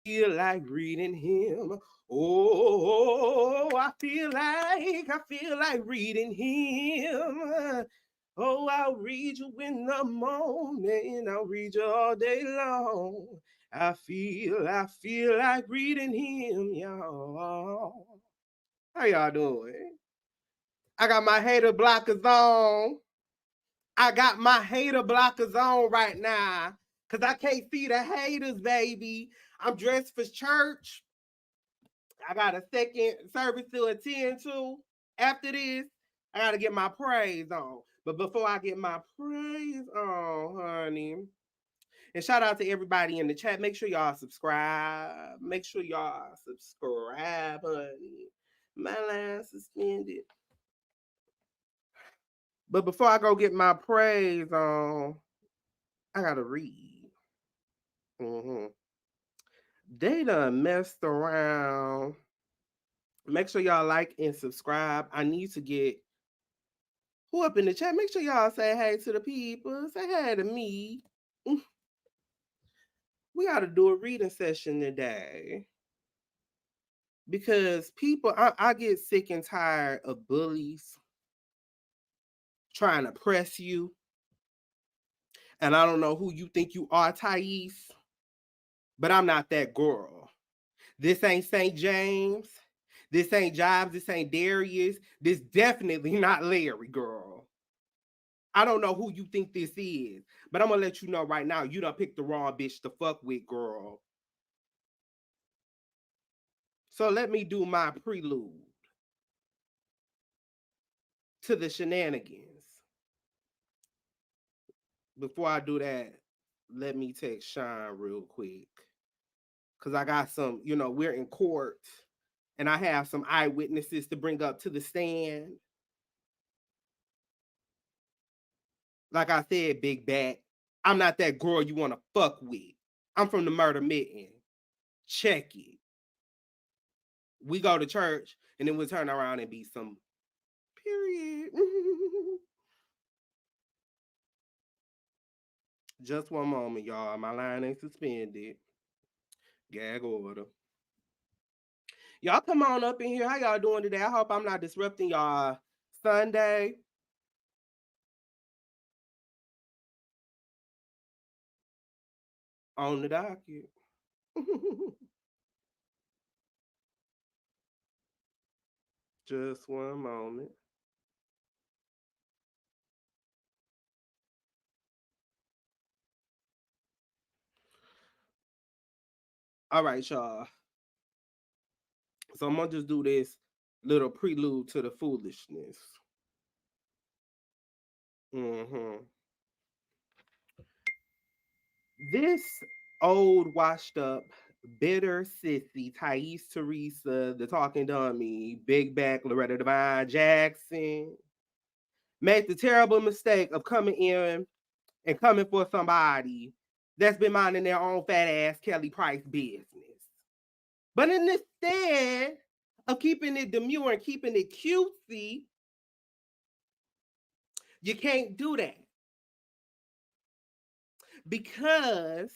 feel like reading him. Oh, I feel like reading him. Oh, I'll read you in the morning. I'll read you all day long. I feel like reading him, y'all. How y'all doing? I got my hater blockers on. I got my hater blockers on right now. Cause I can't see the haters, baby. I'm dressed for church. I got a second service to attend to. After this, I gotta get my praise on. But before I get my praise on, honey, and shout out to everybody in the chat. Make sure y'all subscribe. Make sure y'all subscribe, honey. My line suspended. But before I go get my praise on, I gotta read. Mm-hmm. They done messed around. Make sure y'all like and subscribe. I need to get who up in the chat. Make sure y'all say hey to the people. Say hey to me. We got to do a reading session today because people, I get sick and tired of bullies trying to press you. And I don't know who you think you are, Tyesse, but I'm not that girl. This ain't St. James. This ain't Jobs. This ain't Darius. This definitely not Larry, girl. I don't know who you think this is, but I'm gonna let you know right now, you done picked the wrong bitch to fuck with, girl. So let me do my prelude to the shenanigans. Before I do that, let me text Sean real quick. Cause I got some, we're in court and I have some eyewitnesses to bring up to the stand. Like I said, big bat, I'm not that girl you wanna fuck with. I'm from the murder mitten. Check it. We go to church and then we'll turn around and be some period. Just one moment, y'all. My line ain't suspended. Gag order. Y'all come on up in here. How y'all doing today? I hope I'm not disrupting y'all Sunday. On the docket. Just one moment. All right, y'all. So I'm gonna just do this little prelude to the foolishness. Mm-hmm. This old, washed up, bitter sissy, Tyesse Teresa, the talking dummy, big back Loretta Devine Jackson, made the terrible mistake of coming in and coming for somebody that's been minding their own fat ass Kelly Price business. But instead of keeping it demure and keeping it cutesy, you can't do that because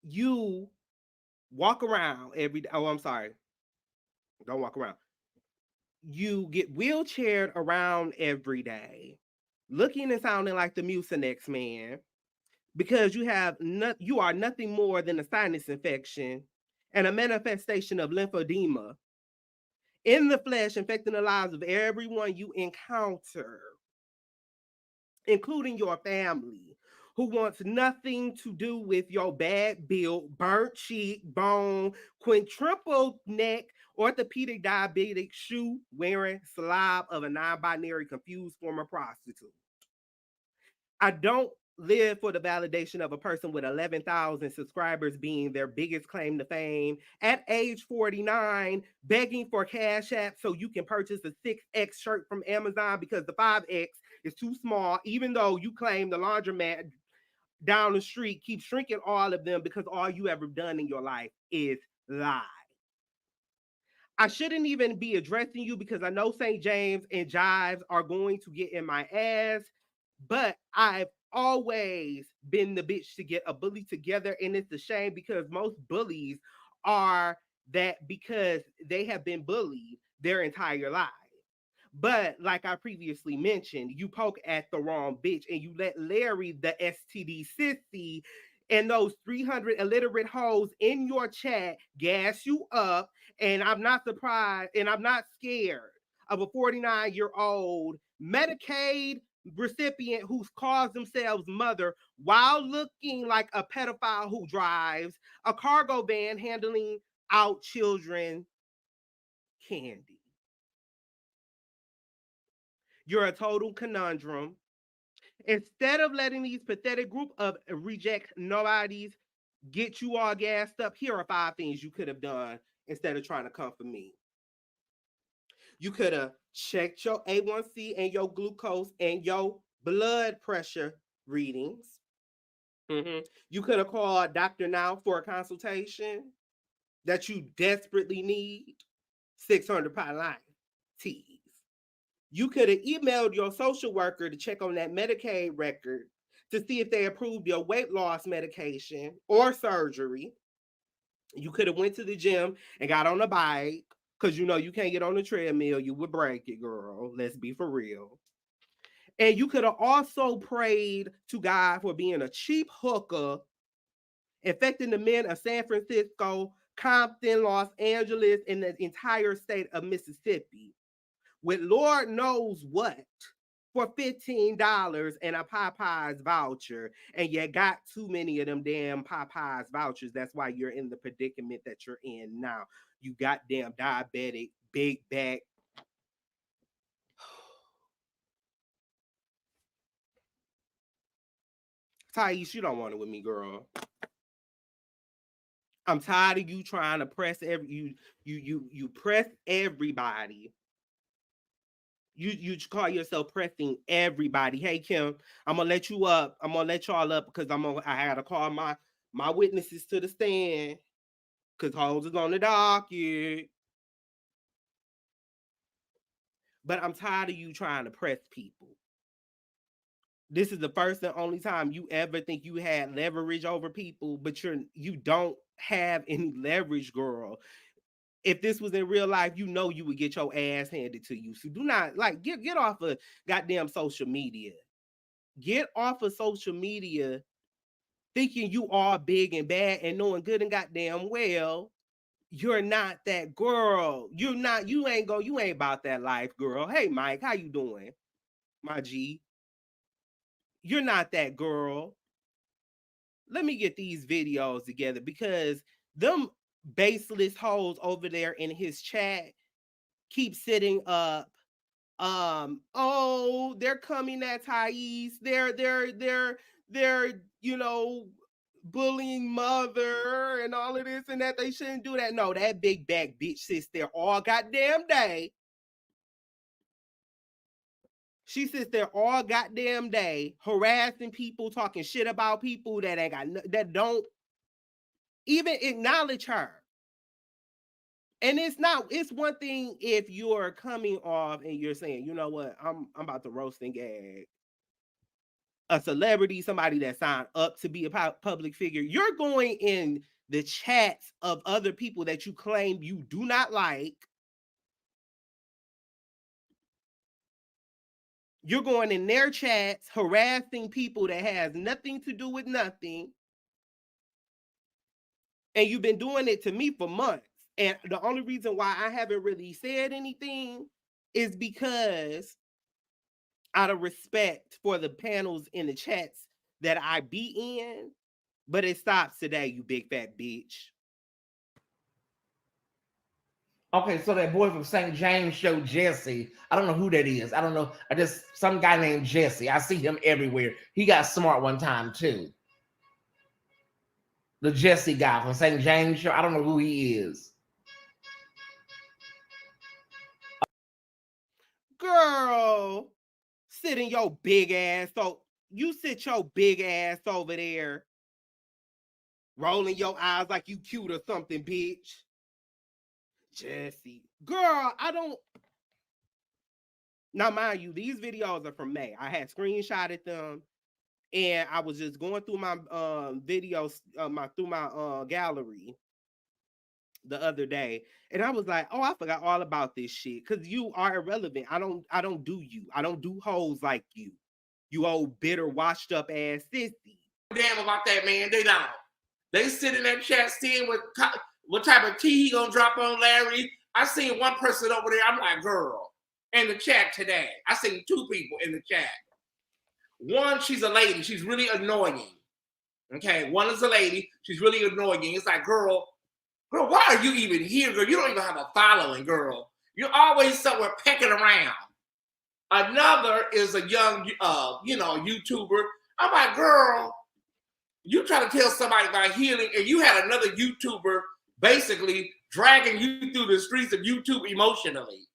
you walk around every day. Oh, I'm sorry. Don't walk around. You get wheelchaired around every day, looking and sounding like the Mucinex Man, because you are nothing more than a sinus infection and a manifestation of lymphedema in the flesh, infecting the lives of everyone you encounter, including your family, who wants nothing to do with your bad built, burnt cheek, bone, quintuple neck, orthopedic diabetic shoe wearing slob of a non binary confused former prostitute. I don't live for the validation of a person with 11,000 subscribers being their biggest claim to fame at age 49, begging for cash app so you can purchase a 6X shirt from Amazon because the 5X is too small, even though you claim the laundromat down the street keeps shrinking all of them because all you ever done in your life is lie. I shouldn't even be addressing you because I know St. James and Jives are going to get in my ass, but I've always been the bitch to get a bully together, and it's a shame because most bullies are that because they have been bullied their entire lives. But like I previously mentioned, you poke at the wrong bitch and you let Larry, the STD sissy, and those 300 illiterate hoes in your chat gas you up. And I'm not surprised and I'm not scared of a 49-year-old Medicaid recipient who's calls themselves mother while looking like a pedophile who drives a cargo van handling out children candy. You're a total conundrum. Instead of letting these pathetic group of reject nobodies get you all gassed up, here are 5 things you could have done instead of trying to come for me. You could have checked your A1C and your glucose and your blood pressure readings. You could have called Dr. Now for a consultation that you desperately need. 600 pound life. Tease. You could have emailed your social worker to check on that Medicaid record to see if they approved your weight loss medication or surgery. You could have went to the gym and got on a bike because you know you can't get on the treadmill. You would break it, girl. Let's be for real. And you could have also prayed to God for being a cheap hooker, infecting the men of San Francisco, Compton, Los Angeles, and the entire state of Mississippi with Lord knows what for $15 and a Popeyes voucher, and you got too many of them damn Popeyes vouchers. That's why you're in the predicament that you're in now. You goddamn diabetic, big back. Tyesse, you don't want it with me, girl. I'm tired of you trying to press you press everybody. You call yourself pressing everybody. Hey Kim, I'm gonna let you up. I'm gonna let y'all up because I gotta call my witnesses to the stand because hoes is on the docket. But I'm tired of you trying to press people. This is the first and only time you ever think you had leverage over people, but you don't have any leverage, girl. If this was in real life, you know you would get your ass handed to you. So do not like get off of goddamn social media. Get off of social media thinking you are big and bad and knowing good and goddamn well you're not that girl. You're not, you ain't about that life, girl. Hey Mike, how you doing? My G. You're not that girl. Let me get these videos together because them baseless hoes over there in his chat keep sitting up. Oh, they're coming at Tyesse. They're bullying mother and all of this and that. They shouldn't do that. No, that big back bitch sits there all goddamn day. She sits there all goddamn day harassing people, talking shit about people that ain't got that don't even acknowledge her. And it's one thing if you're coming off and you're saying, you know what, I'm about to roast and gag a celebrity, somebody that signed up to be a public figure. You're going in the chats of other people that you claim you do not like. You're going in their chats harassing people that has nothing to do with nothing. And you've been doing it to me for months. And the only reason why I haven't really said anything is because out of respect for the panels in the chats that I be in, but it stops today, you big fat bitch. Okay, so that boy from St. James show, Jesse. I don't know who that is. I don't know. I just some guy named Jesse. I see him everywhere. He got smart one time too. The Jesse guy from St. James show. I don't know who he is. Girl, sitting your big ass. So you sit your big ass over there, rolling your eyes like you cute or something, bitch. Jesse. Girl, I don't. Now, mind you, these videos are from May. I had screenshotted them And I was just going through my videos, my gallery the other day, and I was like, oh, I forgot all about this shit because you are irrelevant. I don't do you. I don't do hoes like you. You old bitter, washed up ass sissy. Damn about that, man. They don't. They sit in that chat seeing what type of tea he gonna drop on Larry. I seen one person over there. I'm like, girl, in the chat today. I seen two people in the chat. One, she's a lady. She's really annoying. Okay, one is a lady. She's really annoying. It's like, girl, why are you even here, girl? You don't even have a following, girl. You're always somewhere pecking around. Another is a young, YouTuber. I'm like, girl, you try to tell somebody about healing, and you had another YouTuber basically dragging you through the streets of YouTube emotionally.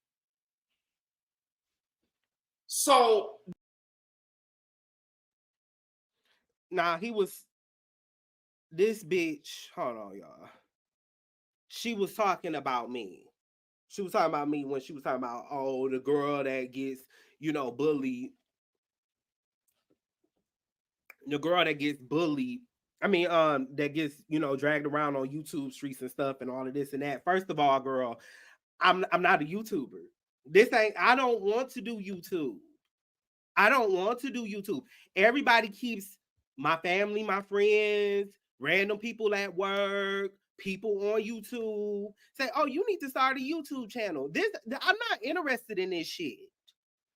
So, nah, he was this bitch. Hold on, y'all. She was talking about me. She was talking about me when she was talking about, oh, the girl that gets, bullied. The girl that gets bullied. I mean, that gets, dragged around on YouTube streets and stuff and all of this and that. First of all, girl, I'm not a YouTuber. I don't want to do YouTube. I don't want to do YouTube. Everybody keeps my family, my friends, random people at work, people on YouTube say, "Oh, you need to start a YouTube channel." I'm not interested in this shit.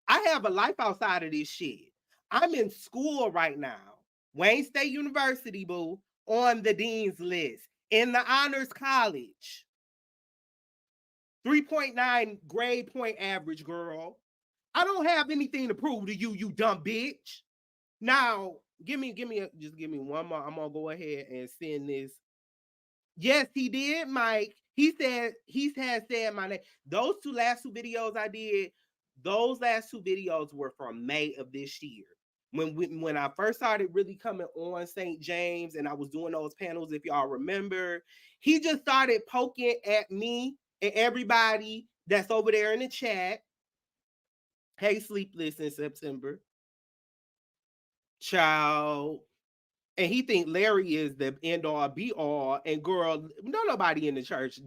I have a life outside of this shit. I'm in school right now. Wayne State University, boo, on the dean's list in the honors college. 3.9 grade point average, girl. I don't have anything to prove to you, you dumb bitch. Now, just give me one more. I'm gonna go ahead and send this. Yes, he did, Mike. He has said my name. Those last two videos I did, those last two videos were from May of this year. When I first started really coming on St. James and I was doing those panels, if y'all remember, he just started poking at me and everybody that's over there in the chat. Hey, Sleepless in September. Child. And he think Larry is the end all be all. And girl, nobody in the church,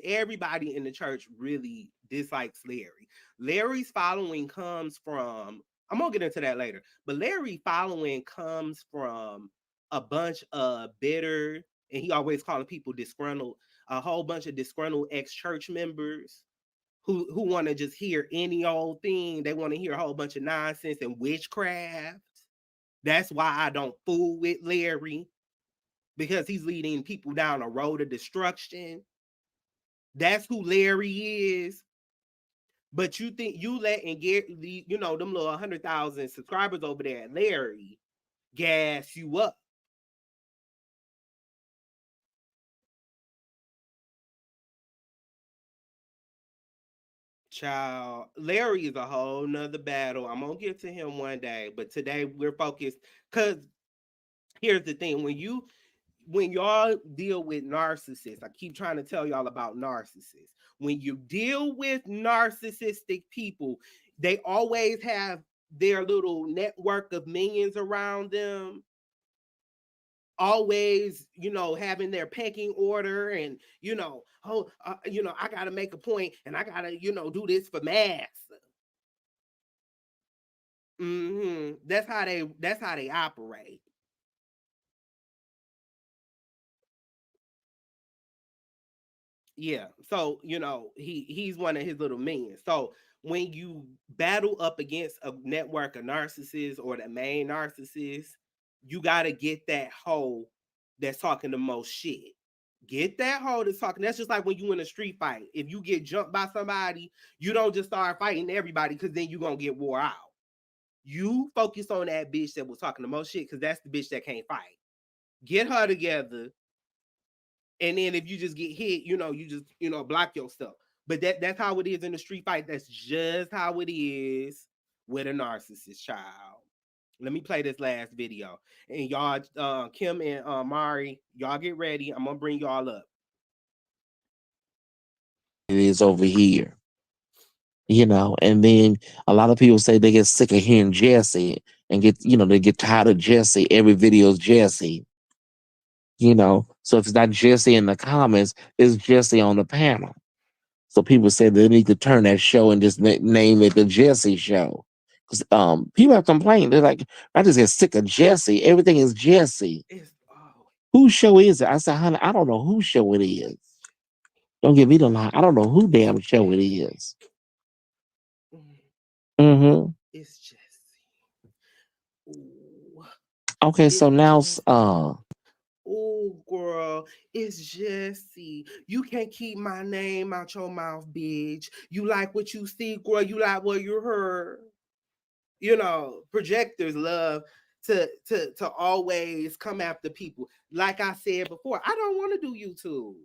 everybody in the church really dislikes Larry. Larry's following comes from, I'm gonna get into that later, but Larry following comes from a bunch of bitter, and he always calling people disgruntled, a whole bunch of disgruntled ex-church members who want to just hear any old thing. They want to hear a whole bunch of nonsense and witchcraft. That's why I don't fool with Larry, because he's leading people down a road of destruction. That's who Larry is. But you think you letting get them little 100,000 subscribers over there at Larry gas you up. Child, Larry is a whole nother battle. I'm gonna get to him one day, but today we're focused because here's the thing: when y'all deal with narcissists, I keep trying to tell y'all about narcissists. When you deal with narcissistic people, they always have their little network of minions around them, always, having their pecking order and, I got to make a point and I got to, do this for mass. That's how they operate. Yeah. So, he's one of his little minions. So when you battle up against a network of narcissists or the main narcissist, you gotta get that hoe that's talking the most shit. Get that hoe that's talking. That's just like when you in a street fight. If you get jumped by somebody, you don't just start fighting everybody because then you're gonna get wore out. You focus on that bitch that was talking the most shit because that's the bitch that can't fight. Get her together, and then if you just get hit, you just block yourself. But that's how it is in the street fight. That's just how it is with a narcissist, child. Let me play this last video, and y'all, Kim and Mari, y'all get ready. I'm gonna bring y'all up. It is over here, and then a lot of people say they get sick of hearing Jesse. and they get tired of Jesse. Every video is Jesse. So if it's not Jesse in the comments, it's Jesse on the panel. So people said they need to turn that show and just name it the Jesse Show. Because people have complained. They're like, I just get sick of Jesse. Everything is Jesse. It's oh, Whose show is it? I said, honey, I don't know whose show it is. Don't give me the lie. I don't know who damn show it is. Mm-hmm. it's Jesse. Ooh, Okay, so it's now Jesse. Oh, girl, it's Jesse. You can't keep my name out your mouth, bitch. You like what you see, girl. You like what you heard. Projectors love to always come after people. Like I said before, I don't want to do YouTube.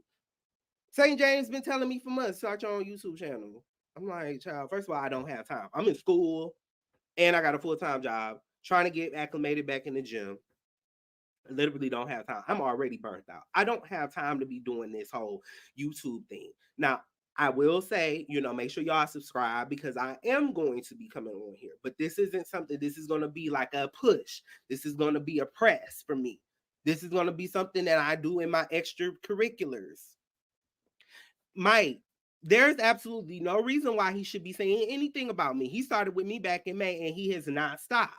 St. James been telling me for months, start your own YouTube channel. I'm like, child, first of all, I don't have time. I'm in school and I got a full-time job trying to get acclimated back in the gym. I literally don't have time. I'm already burnt out. I don't have time to be doing this whole YouTube thing. Now, I will say, make sure y'all subscribe because I am going to be coming on here. But this isn't something, this is going to be like a push. This is going to be a press for me. This is going to be something that I do in my extracurriculars. Mike, there's absolutely no reason why he should be saying anything about me. He started with me back in May and he has not stopped.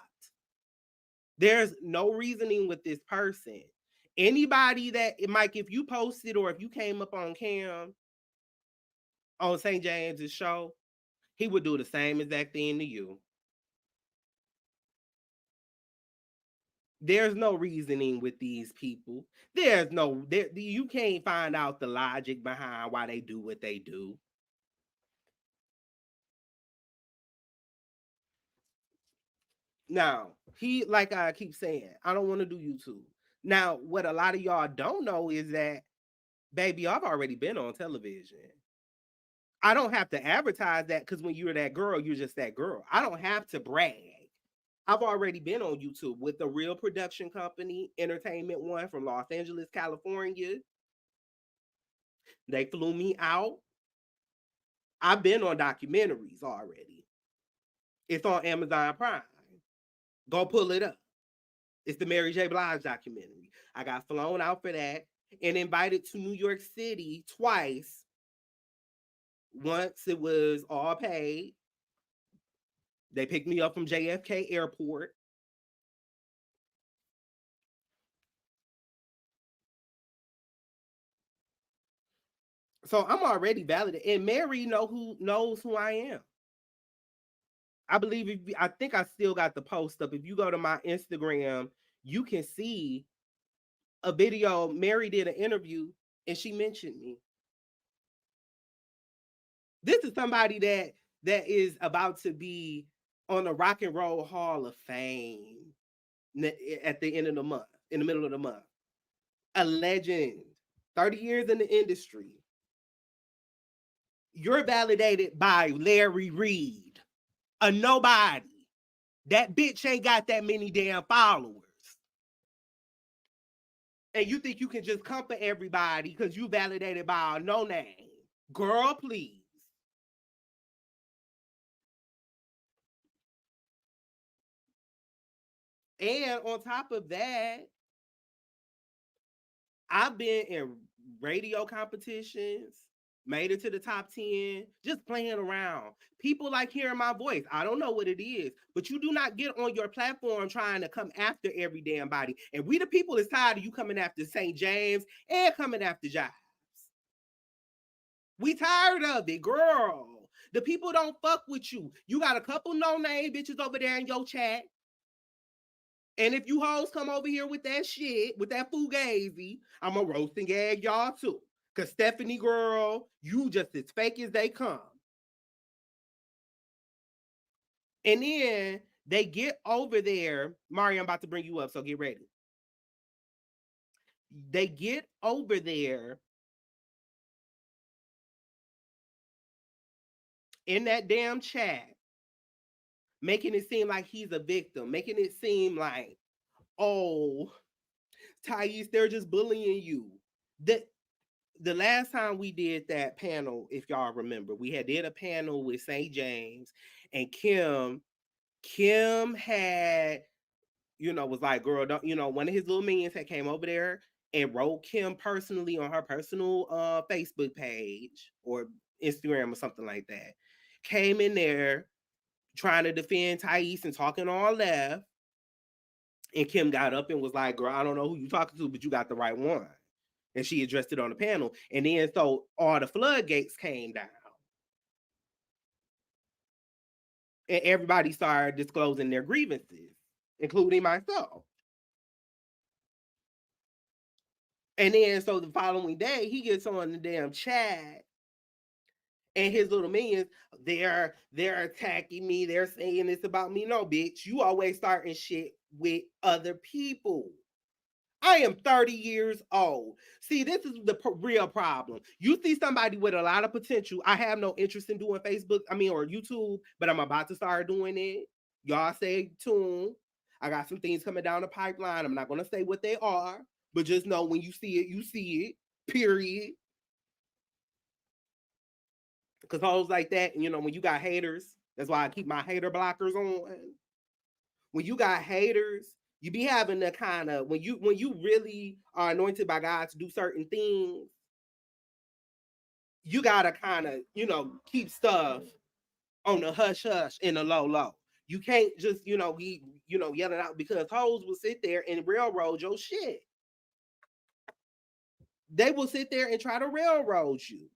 There's no reasoning with this person. Anybody that, Mike, if you posted or if you came up on Cam on St. James's show, he would do the same exact thing to you. There's no reasoning with these people. You can't find out the logic behind why they do what they do. Now, like I keep saying, I don't want to do YouTube. Now, what a lot of y'all don't know is that, baby, I've already been on television. I don't have to advertise that because when you're that girl, you're just that girl. I don't have to brag. I've already been on YouTube with a real production company, Entertainment One from Los Angeles, California. They flew me out. I've been on documentaries already. It's on Amazon Prime. Go pull it up. It's the Mary J. Blige documentary. I got flown out for that and invited to New York City twice. Once it was all paid. They picked me up from JFK Airport. So I'm already validated. And Mary knows who I am. I believe I think I still got the post up. If you go to my Instagram, you can see a video. Mary did an interview and she mentioned me. This is somebody that is about to be on the Rock and Roll Hall of Fame at the end of the month, in the middle of the month. A legend, 30 years in the industry. You're validated by Larry Reed, a nobody. That bitch ain't got that many damn followers. And you think you can just come for everybody because you validated by a no name. Girl, please. And on top of that, I've been in radio competitions, made it to the top 10, just playing around. People like hearing my voice. I don't know what it is, but you do not get on your platform trying to come after every damn body. And we the people is tired of you coming after St. James and coming after Jives. We tired of it, girl. The people don't fuck with you. You got a couple no-name bitches over there in your chat. And if you hoes come over here with that shit, with that fugazi, I'm a roast and gag y'all too. Cause Stephanie, girl, you just as fake as they come. And then they get over there. Mario, I'm about to bring you up, so get ready. They get over there in that damn chat, making it seem like he's a victim, making it seem like, oh, Tyesse, they're just bullying you. The last time we did that panel, if y'all remember, we did a panel with St. James and Kim. Kim had was like, girl, don't, one of his little minions had came over there and wrote Kim personally on her personal Facebook page or Instagram or something like that. Came in there trying to defend Tyesse and talking all left. And Kim got up and was like, girl, I don't know who you talking to, but you got the right one. And she addressed it on the panel. And then so all the floodgates came down. And everybody started disclosing their grievances, including myself. And then so the following day, he gets on the damn chat, and his little minions, they're attacking me. They're saying this about me. No, bitch, you always starting shit with other people. I am 30 years old. See, this is the real problem. You see somebody with a lot of potential. I have no interest in doing Facebook, or YouTube, but I'm about to start doing it. Y'all stay tuned. I got some things coming down the pipeline. I'm not going to say what they are, but just know when you see it, you see it, period. Because hoes like that, when you got haters, that's why I keep my hater blockers on. When you got haters, you be having the kind of, when you really are anointed by God to do certain things, you gotta kind of, keep stuff on the hush hush and the low low. You can't just, be, yelling out, because hoes will sit there and railroad your shit. They will sit there and try to railroad you.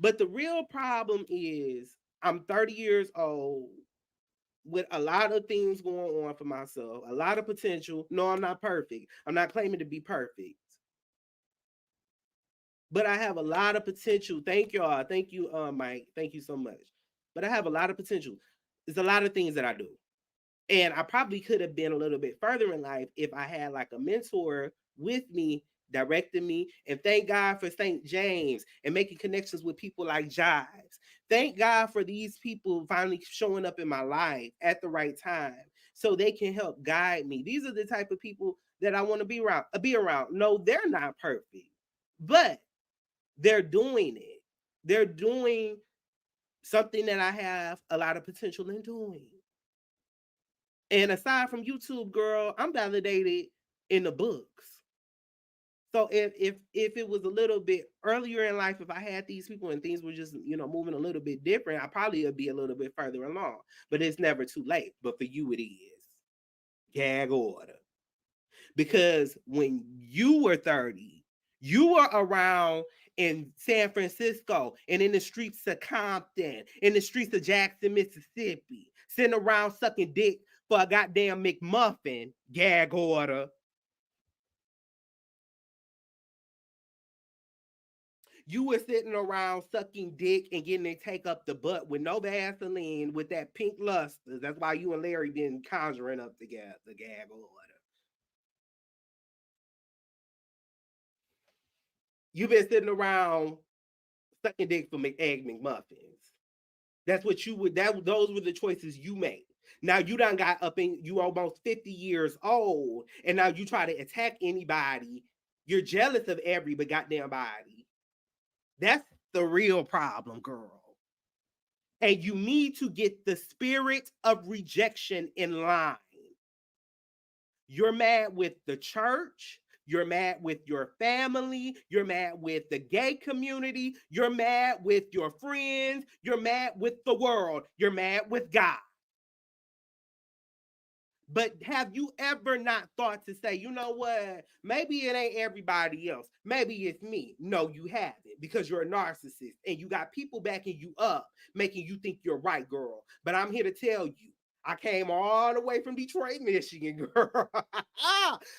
But the real problem is I'm 30 years old with a lot of things going on for myself, a lot of potential. No, I'm not perfect. I'm not claiming to be perfect. But I have a lot of potential. Thank y'all. Thank you, Mike. Thank you so much. But I have a lot of potential. There's a lot of things that I do. And I probably could have been a little bit further in life if I had like a mentor with me, directing me. And thank God for St. James and making connections with people like Jives. Thank God for these people finally showing up in my life at the right time so they can help guide me. These are the type of people that I want to be around. No, they're not perfect, but they're doing it. They're doing something that I have a lot of potential in doing. And aside from YouTube, girl, I'm validated in the books. So if it was a little bit earlier in life, if I had these people and things were just, moving a little bit different, I probably would be a little bit further along. But it's never too late. But for you, it is. Gag order. Because when you were 30, you were around in San Francisco and in the streets of Compton, in the streets of Jackson, Mississippi, sitting around sucking dick for a goddamn McMuffin. Gag order. You were sitting around sucking dick and getting it take up the butt with no Vaseline with that pink luster. That's why you and Larry been conjuring up the gag order. You've been sitting around sucking dick for Egg McMuffins. That's what you would. Those were the choices you made. Now you done got up in. You almost 50 years old, and now you try to attack anybody. You're jealous of every but goddamn body. That's the real problem, girl. And you need to get the spirit of rejection in line. You're mad with the church. You're mad with your family. You're mad with the gay community. You're mad with your friends. You're mad with the world. You're mad with God. But have you ever not thought to say, you know what? Maybe it ain't everybody else. Maybe it's me. No, you haven't, because you're a narcissist and you got people backing you up, making you think you're right, girl. But I'm here to tell you, I came all the way from Detroit, Michigan, girl.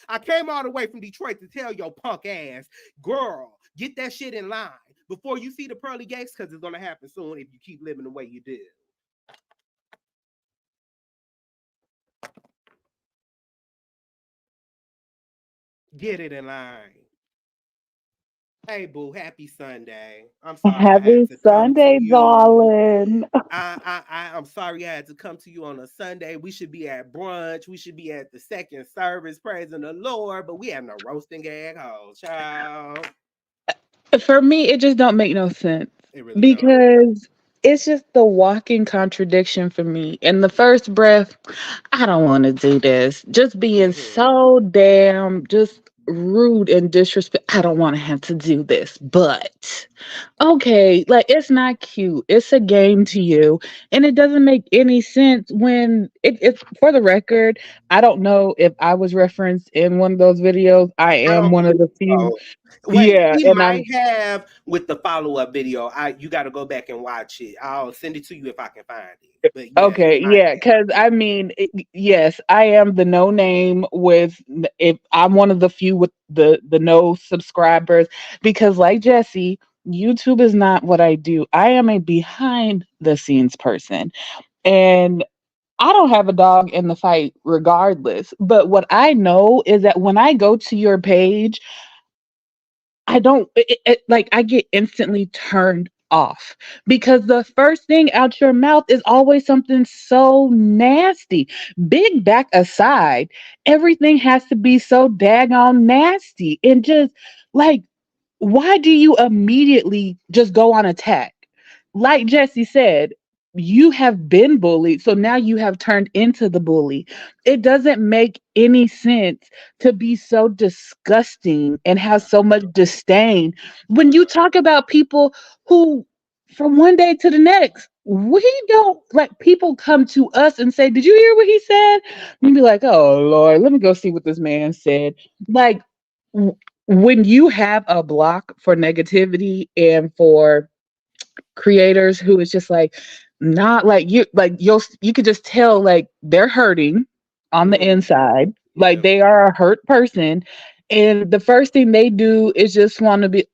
I came all the way from Detroit to tell your punk ass, girl, get that shit in line before you see the pearly gates, because it's going to happen soon if you keep living the way you do. Get it in line. Hey, boo, happy Sunday. I'm sorry I had Happy to come to Sunday, you. darling. I'm sorry I had to come to you on a Sunday. We should be at brunch. We should be at the second service praising the Lord, but we have no roasting gag hoes, child. For me, it just don't make no sense It really don't. because it's just the walking contradiction for me. In the first breath, I don't want to do this. Just being Mhm. so damn just rude and disrespect. I don't want to have to do this. But okay, like it's not cute. It's a game to you. And it doesn't make any sense when it's for the record. I don't know if I was referenced in one of those videos. I I am don't one of believe the few. so. Wait, Yeah. he And might I'm have with the follow-up video. You got to go back and watch it. I'll send it to you if I can find it. But yeah, he okay, might yeah, because I mean, yes, I am the no name with if I'm one of the few with the no subscribers because, like Jesse, YouTube is not what I do. I am a behind the scenes person, and I don't have a dog in the fight, regardless. But what I know is that when I go to your page, I don't like I get instantly turned off because the first thing out your mouth is always something so nasty. Big back aside, everything has to be so daggone nasty and just like why do you immediately just go on attack? Like Jesse said, you have been bullied, so now you have turned into the bully. It doesn't make any sense to be so disgusting and have so much disdain when you talk about people who, from one day to the next, we don't like people come to us and say, "Did you hear what he said?" And be like, "Oh Lord, let me go see what this man said." Like, when you have a block for negativity and for creators who is just like not like you could just tell like they're hurting on the have. inside, like Yeah. they are a hurt person, and the first thing they do is just want to be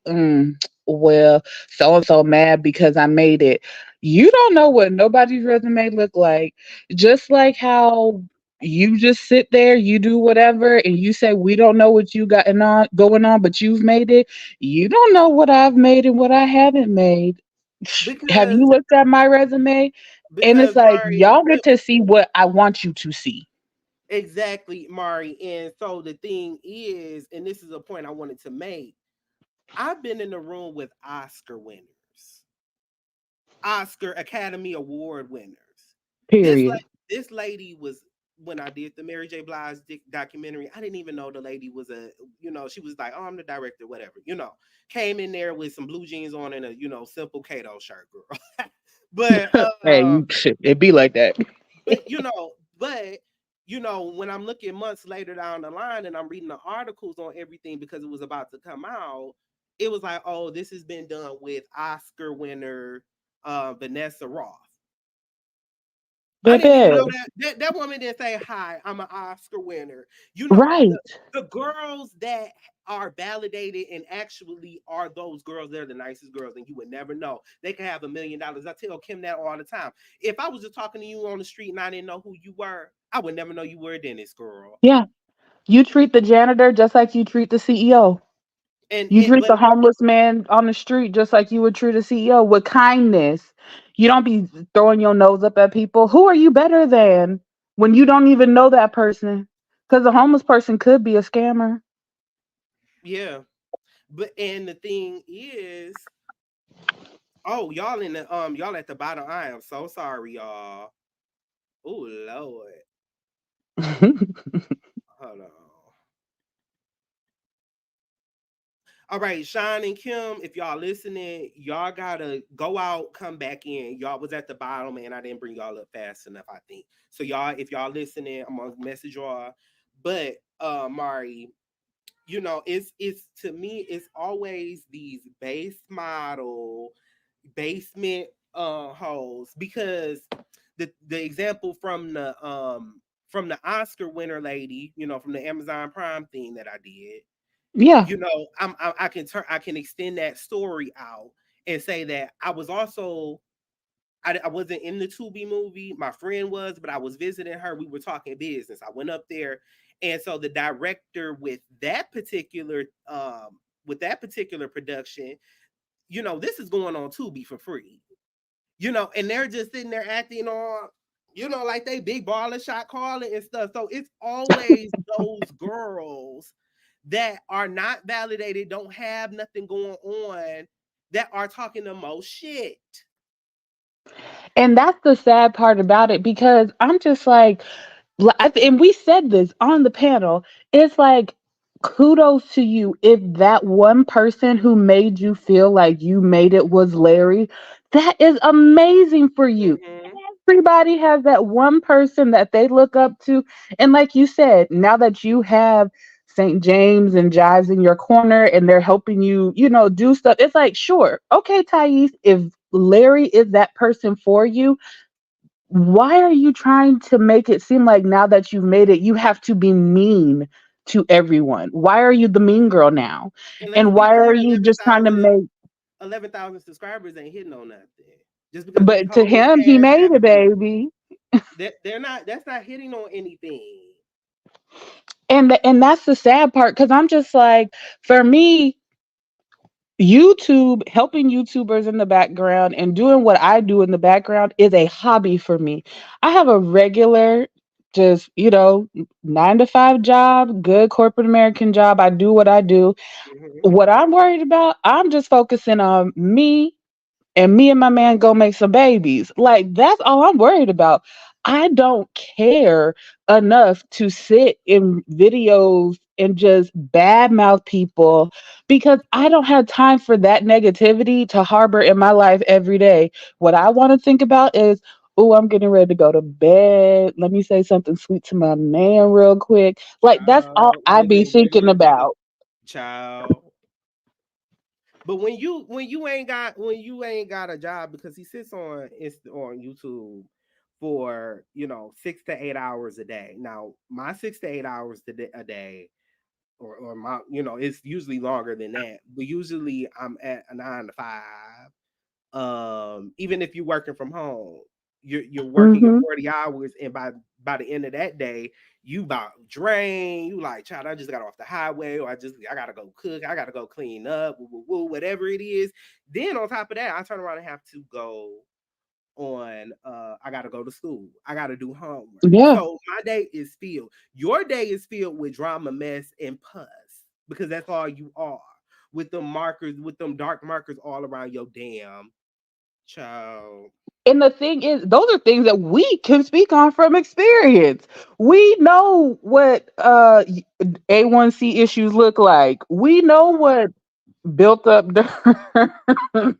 well, so and so mad because I made it. You don't know what nobody's resume look like. Just like how you just sit there, you do whatever, and you say we don't know what you got going on, but you've made it. You don't know what I've made and what I haven't made. Have Because you looked at my resume? And it's like Mari, y'all get to see what I want you to see. exactly, Mari. And so the thing is, and this is a point I wanted to make. I've been in the room with Oscar winners, Oscar Academy Award winners. This Period. like this lady was when I did the Mary J. Blige documentary. I didn't even know the lady was she was like, oh, I'm the director, whatever. Came in there with some blue jeans on and a simple Kato shirt, girl. but Hey, shit, it be like that. but when I'm looking months later down the line and I'm reading the articles on everything because it was about to come out, it was like, oh, this has been done with Oscar winner Vanessa Roth. I didn't even Baby. know that woman didn't say hi. I'm an Oscar winner. Right. The girls that are validated and actually are those girls. They're the nicest girls, and you would never know. They can have $1 million. I tell Kim that all the time. If I was just talking to you on the street and I didn't know who you were, I would never know you were a dentist, girl. Yeah. You treat the janitor just like you treat the CEO. And You it, treat but the homeless man on the street just like you would treat a CEO with kindness. You don't be throwing your nose up at people. Who are you better than when you don't even know that person? Because a homeless person could be a scammer. yeah, and the thing is, oh, y'all at the bottom. I am so sorry, y'all. Oh Lord, hold on. All right, Sean and Kim, if y'all listening, y'all gotta go out, come back in. Y'all was at the bottom, and I didn't bring y'all up fast enough, I think. So y'all, if y'all listening, I'm gonna message y'all. But Mari, it's to me, it's always these base model, basement hoes because the example from the Oscar winner lady, from the Amazon Prime thing that I did, Yeah. I can extend that story out and say that I was also I wasn't in the Tubi movie. My friend was, but I was visiting her. We were talking business. I went up there, and so the director with that particular production, this is going on Tubi for free. And they're just sitting there acting on, like they big baller shot calling and stuff. So it's always those girls that are not validated, don't have nothing going on, that are talking the most shit. And that's the sad part about it because I'm just like, and we said this on the panel, it's like, kudos to you if that one person who made you feel like you made it was Larry. That is amazing for you. Hmm. Everybody has that one person that they look up to. And like you said, now that you have St. James and Jives in your corner and they're helping you, do stuff, it's like, sure, okay, Thais, if Larry is that person for you, why are you trying to make it seem like now that you've made it, you have to be mean to everyone? Why are you the mean girl now? And let's And be why are clear, you just trying to make, 11,000 subscribers ain't hitting on nothing. Just because these but to hoes him, he cash made it, apping, baby. they're not. That's not hitting on anything. And that's the sad part because I'm just like, for me, YouTube, helping YouTubers in the background and doing what I do in the background is a hobby for me. I have a regular, just, 9 to 5 job, good corporate American job. I do what I do. Hmm. What I'm worried about, I'm just focusing on me and my man go make some babies. Like, that's all I'm worried about. I don't care enough to sit in videos and just badmouth people because I don't have time for that negativity to harbor in my life every day. What I want to think about is, oh, I'm getting ready to go to bed. Let me say something sweet to my man real quick. Like, that's all I be thinking about. Child. But when you ain't got a job, because he sits on YouTube for 6 to 8 hours a day. Now my 6 to 8 hours a day, or my it's usually longer than that. But usually I'm at a 9 to 5. Even if you're working from home, you're working your Hmm. 40 hours, and by the end of that day, you about drained. You like, child, I just got off the highway, or I gotta go cook, I gotta go clean up, woo, woo, woo, whatever it is. Then on top of that, I turn around and have to go on I gotta go to school, I gotta do homework. Yeah. So my day is filled. Your day is filled with drama, mess, and pus, because that's all you are, with them markers, with them dark markers all around your damn child. And the thing is, those are things that we can speak on from experience. We know what A1C issues look like. We know what built up with the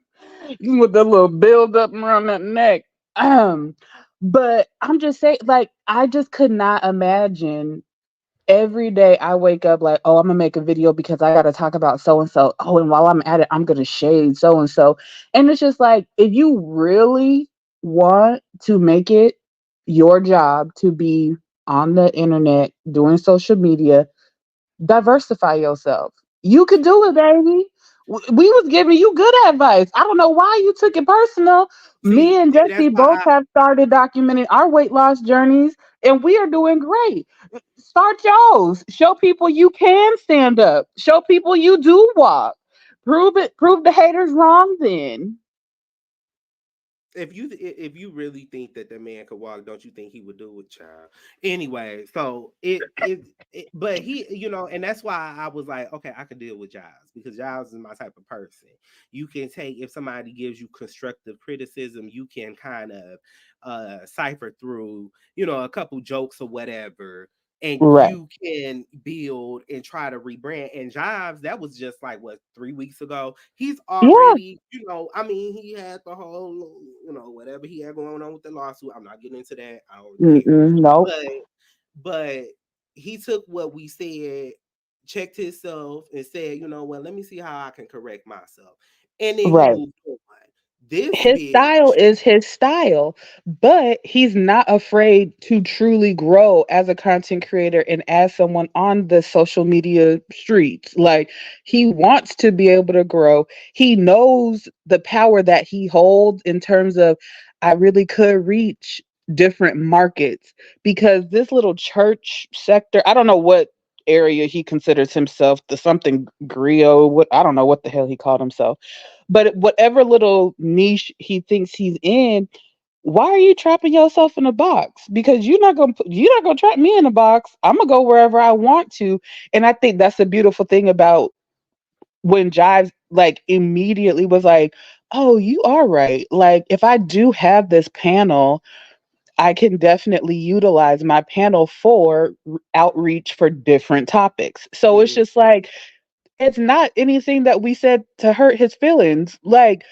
little build up around that neck. Um, but I'm just saying, like, I just could not imagine every day I wake up like, oh, I'm gonna make a video because I gotta talk about so and so. Oh, and while I'm at it, I'm gonna shade so and so. And it's just like, if you really want to make it your job to be on the internet doing social media, diversify yourself. You could do it, baby. We was giving you good advice. I don't know why you took it personal. Me See, and that's Jesse why both have started documenting our weight loss journeys, and we are doing great. Start yours. Show people you can stand up. Show people you do walk. Prove it. Prove the haters wrong. Then. if you really think that the man could walk, don't you think he would do it, child? Anyway, so but he, and that's why I was like, okay, I can deal with Giles, because Giles is my type of person. You can take, if somebody gives you constructive criticism, you can kind of cipher through, a couple jokes or whatever, and Right. you can build and try to rebrand. And Jives, that was just like what, 3 weeks ago. He's Yeah. already, I mean, he had the whole, whatever he had going on with the lawsuit. I'm not getting into that. I don't really care. Mm-mm, nope. But he took what we said, checked himself, and said, well, let me see how I can correct myself. And then he Right. moved on. This His bitch, style is his style, but he's not afraid to truly grow as a content creator and as someone on the social media streets. Like, he wants to be able to grow. He knows the power that he holds in terms of, I really could reach different markets because this little church sector, I don't know what area he considers himself, the something griot, what, I don't know what the hell he called himself, but whatever little niche he thinks he's in, why are you trapping yourself in a box? Because you're not gonna trap me in a box. I'm gonna go wherever I want to. And I think that's the beautiful thing about when Jives like immediately was like, "Oh, you are right. Like if I do have this panel, I can definitely utilize my panel for outreach for different topics." So it's Mhm. just like it's not anything that we said to hurt his feelings. Like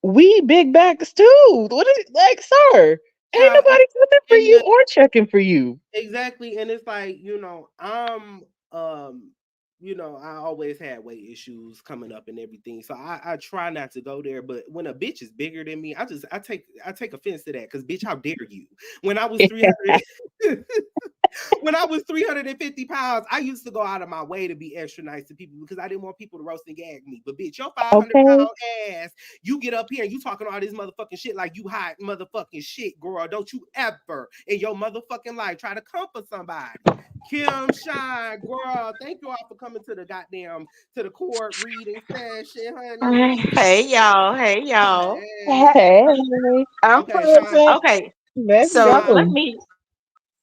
we big backs too. What is like, sir? Ain't Child, nobody coming for and you or checking for you. exactly, and it's like, um I always had weight issues coming up and everything, so I try not to go there. But when a bitch is bigger than me, I take offense to that, because bitch, how dare you? When I was 300, when I was 350 pounds, I used to go out of my way to be extra nice to people because I didn't want people to roast and gag me. But bitch, your 500 Okay. pound ass, you get up here and you talking all this motherfucking shit like you hot motherfucking shit, girl. Don't you ever in your motherfucking life try to comfort somebody. Kim Shine, girl, thank you all for coming to the to the court reading session, honey. Hey y'all, hey y'all. Hey, Hey, I'm okay, Shine, perfect. okay. Let's So Shine, let go. me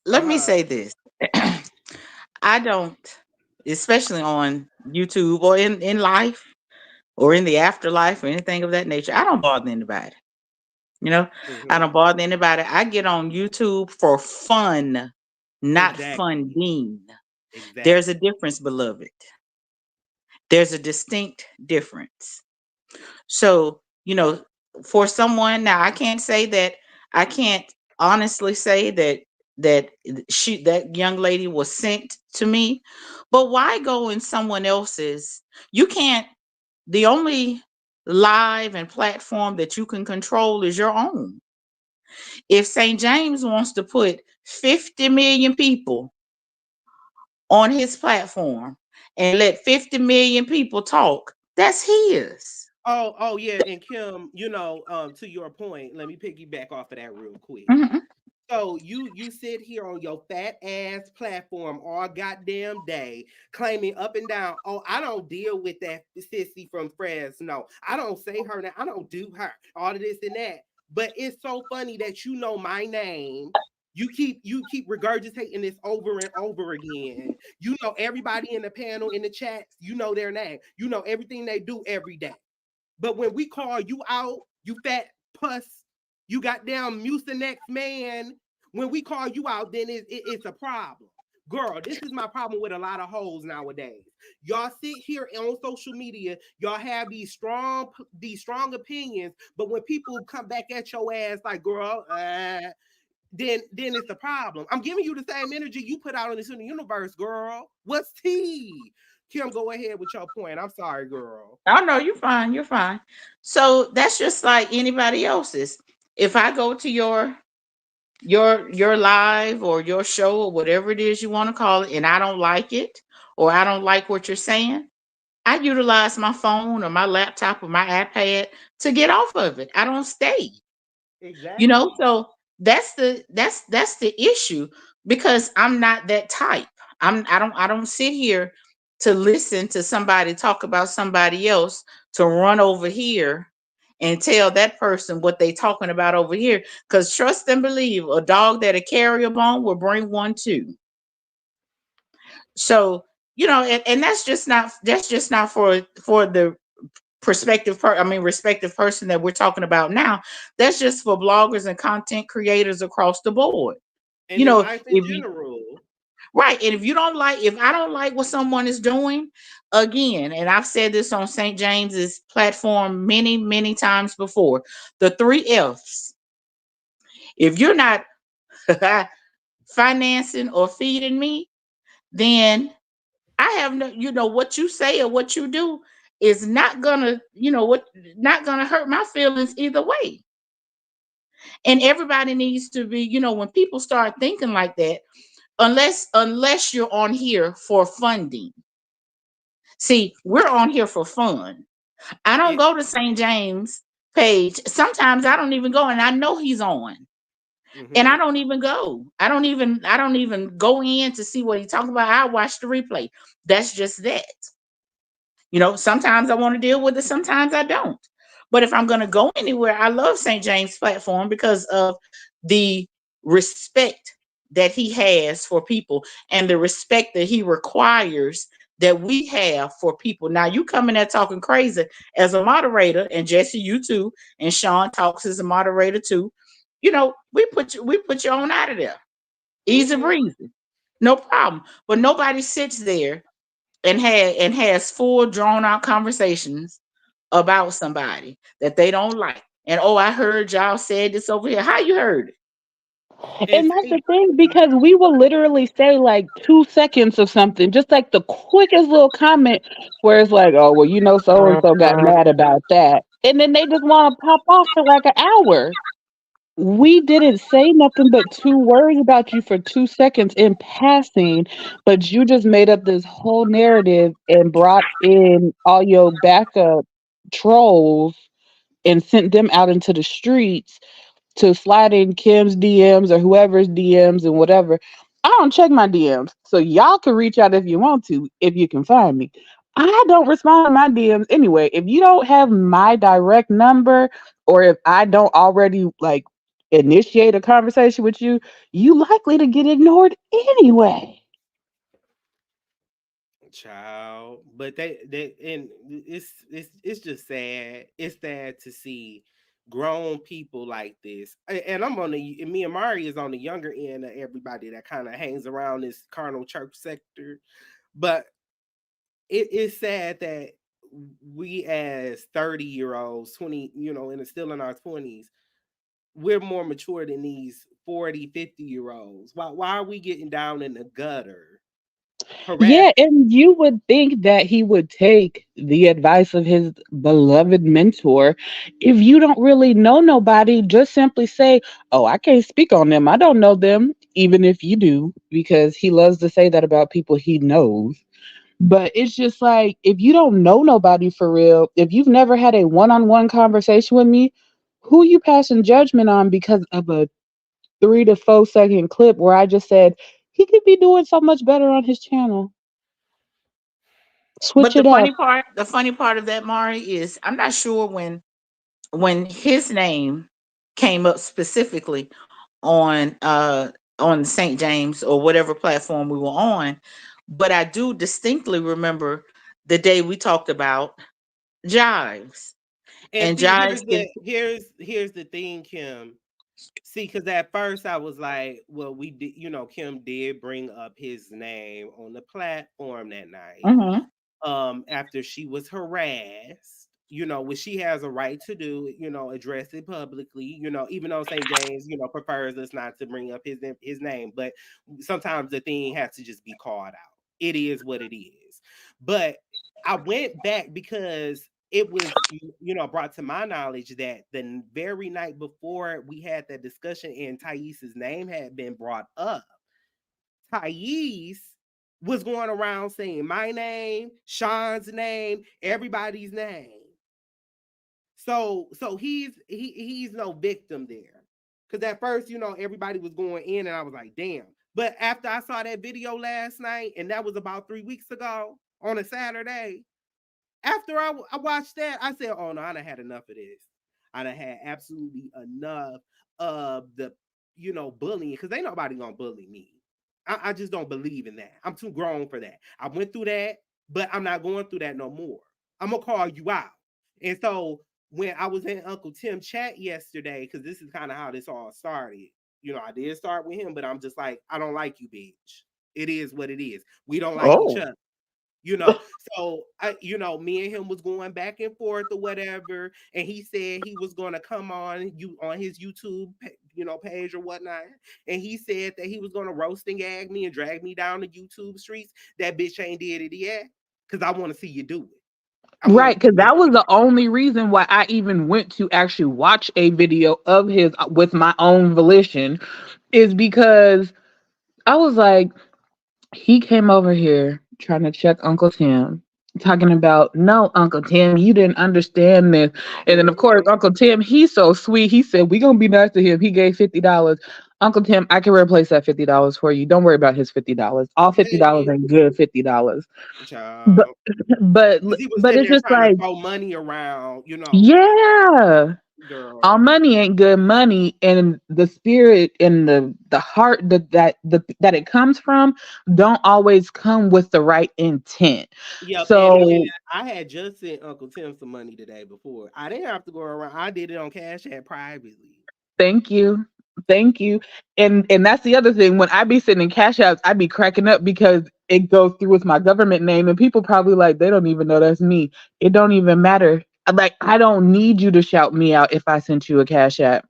let me uh-huh. say this. I don't, especially on YouTube or in life or in the afterlife or anything of that nature, I don't bother anybody. You know, I Hmm. don't bother anybody. I get on YouTube for fun, not Exactly. funding. There's a Exactly. difference, beloved. There's a distinct difference. So, for someone now, I can't honestly say that that young lady was sent to me, but why go in someone else's? You can't, the only live and platform that you can control is your own. If St. James wants to put 50 million people on his platform and let 50 million people talk, that's his. Oh yeah, and Kim, to your point, let me piggyback off of that real quick. Mhm. So you sit here on your fat ass platform all goddamn day, claiming up and down, oh, I don't deal with that sissy from Fresno. I don't say her name. I don't do her. All of this and that. But it's so funny that you know my name. You keep regurgitating this over and over again. You know everybody in the panel, in the chats. You know their name. You know everything they do every day. But when we call you out, you fat puss, you goddamn Mucinex Man, when we call you out, then it's a problem. Girl, this is my problem with a lot of hoes nowadays. Y'all sit here on social media, y'all have these strong opinions, but when people come back at your ass like, girl, then it's a problem. I'm giving you the same energy you put out in the universe, girl. What's tea? Kim, go ahead with your point. I'm sorry, girl. Oh no, you're fine. You're fine. So that's just like anybody else's. If I go to your live or your show or whatever it is you want to call it, and I don't like it or I don't like what you're saying, I utilize my phone or my laptop or my iPad to get off of it. I don't stay. Exactly. So that's the issue, because I'm not that type. I don't sit here to listen to somebody talk about somebody else, to run over here and tell that person what they talking about over here, because trust and believe, a dog that'll carry a bone will bring one too. So, and that's just not for the respective person that we're talking about now. That's just for bloggers and content creators across the board. And You in know, life in if you general. right, and if I don't like what someone is doing, again, and I've said this on St. James's platform many, many times before, the three F's. If you're not financing or feeding me, then I have no, what you say or what you do is not gonna, not gonna hurt my feelings either way. And everybody needs to be, when people start thinking like that, unless you're on here for funding. See, we're on here for fun. I don't It, go to St. James page. Sometimes I don't even go, and I know he's on. And I mhm. don't even go. I don't even go in to see what he's talking about. I watch the replay. That's just that. Sometimes I want to deal with it, sometimes I don't. But if I'm going to go anywhere, I love St. James platform because of the respect that he has for people and the respect that he requires that we have for people. Now you coming there talking crazy as a moderator, and Jesse, you too, and Sean talks as a moderator too. You know, we put you on out of there. Easy Mm-hmm. breezy. No problem. But nobody sits there and has full drawn out conversations about somebody that they don't like. And oh, I heard y'all said this over here. How you heard it? And And that's say, the thing, because we will literally say like 2 seconds of something, just like the quickest little comment where it's like, oh, well, so and so got mad about that. And then they just want to pop off for like an hour. We didn't say nothing but 2 words about you for 2 seconds in passing, but you just made up this whole narrative and brought in all your backup trolls and sent them out into the streets to slide in Kim's DMs or whoever's DMs and whatever. I don't check my DMs. So y'all can reach out if you want to, if you can find me. I don't respond to my DMs anyway. If you don't have my direct number, or if I don't already like initiate a conversation with you, you likely to get ignored anyway. child, but they and it's just sad. It's sad to see grown people like this. And I'm on the and me and Mari is on the younger end of everybody that kind of hangs around this carnal church sector. But it is sad that we as 30-year-olds, 20, and still in our 20s, we're more mature than these 40, 50-year-olds. Why are we getting down in the gutter? Yeah, Harassing. and you would think that he would take the advice of his beloved mentor. If you don't really know nobody, just simply say, oh, I can't speak on them. I don't know them, even if you do, because he loves to say that about people he knows. But it's just like, if you don't know nobody for real, if you've never had a one on one conversation with me, who you passing judgment on because of a 3 to 4 second clip where I just said, he could be doing so much better on his channel? But Switch it up. the funny part of that, Mari, is I'm not sure when his name came up specifically on St. James or whatever platform we were on, but I do distinctly remember the day we talked about Jives. And And see, Jives get here's the thing, Kim. See, because at first I was like, well, we did, Kim did bring up his name on the platform that night. Mhm. After she was harassed, which she has a right to do, address it publicly, even though St. James, prefers us not to bring up his name, but sometimes the thing has to just be called out. It is what it is. But I went back because it was, brought to my knowledge that the very night before we had that discussion and Tyesse's name had been brought up, Tyesse was going around saying my name, Sean's name, everybody's name. So he's no victim there. Cause at first, everybody was going in and I was like, damn. But after I saw that video last night, and that was about 3 weeks ago on a Saturday, after I watched that, I said, oh no, I done had enough of this. I done had absolutely enough of the, bullying, because ain't nobody gonna bully me. I just don't believe in that. I'm too grown for that. I went through that, but I'm not going through that no more. I'm gonna call you out. And so when I was in Uncle Tim chat yesterday, because this is kind of how this all started. I did start with him, but I'm just like, I don't like you, bitch. It is what it is. We don't like each oh. other. So me and him was going back and forth or whatever, and he said he was going to come on his YouTube page or whatnot, and he said that he was going to roast and gag me and drag me down the YouTube streets. That bitch ain't did it yet, because I want to see you do it. I want Right, to see because you that do was it. the only reason why I even went to actually watch a video of his with my own volition, is because I was like, he came over here trying to check Uncle Tim, talking about, no, Uncle Tim, you didn't understand this. And then, of course, Mhm. Uncle Tim, he's so sweet. He said, we going to be nice to him. He gave $50. Uncle Tim, I can replace that $50 for you. Don't worry about his $50. All $50 ain't good $50. But Child. but Because he was but sitting it's there just trying to like, throw money around. yeah. girl. All money ain't good money, and the spirit and the heart that it comes from don't always come with the right intent. Yep, and So I had just sent Uncle Tim some money today before. I didn't have to go around. I did it on Cash App privately. thank you. Thank you. And that's the other thing. When I be sending cash outs, I be cracking up because it goes through with my government name and people probably like they don't even know that's me. It don't even matter. Like I don't need you to shout me out if I sent you a cash app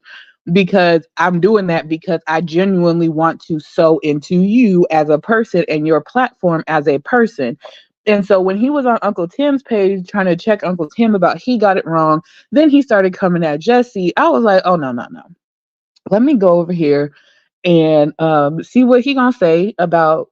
because I'm doing that because I genuinely want to sow into you as a person and your platform as a person. And so when he was on Uncle Tim's page trying to check Uncle Tim about he got it wrong, then he started coming at Jesse. I was like, oh no, no, no, let me go over here and see what he gonna say about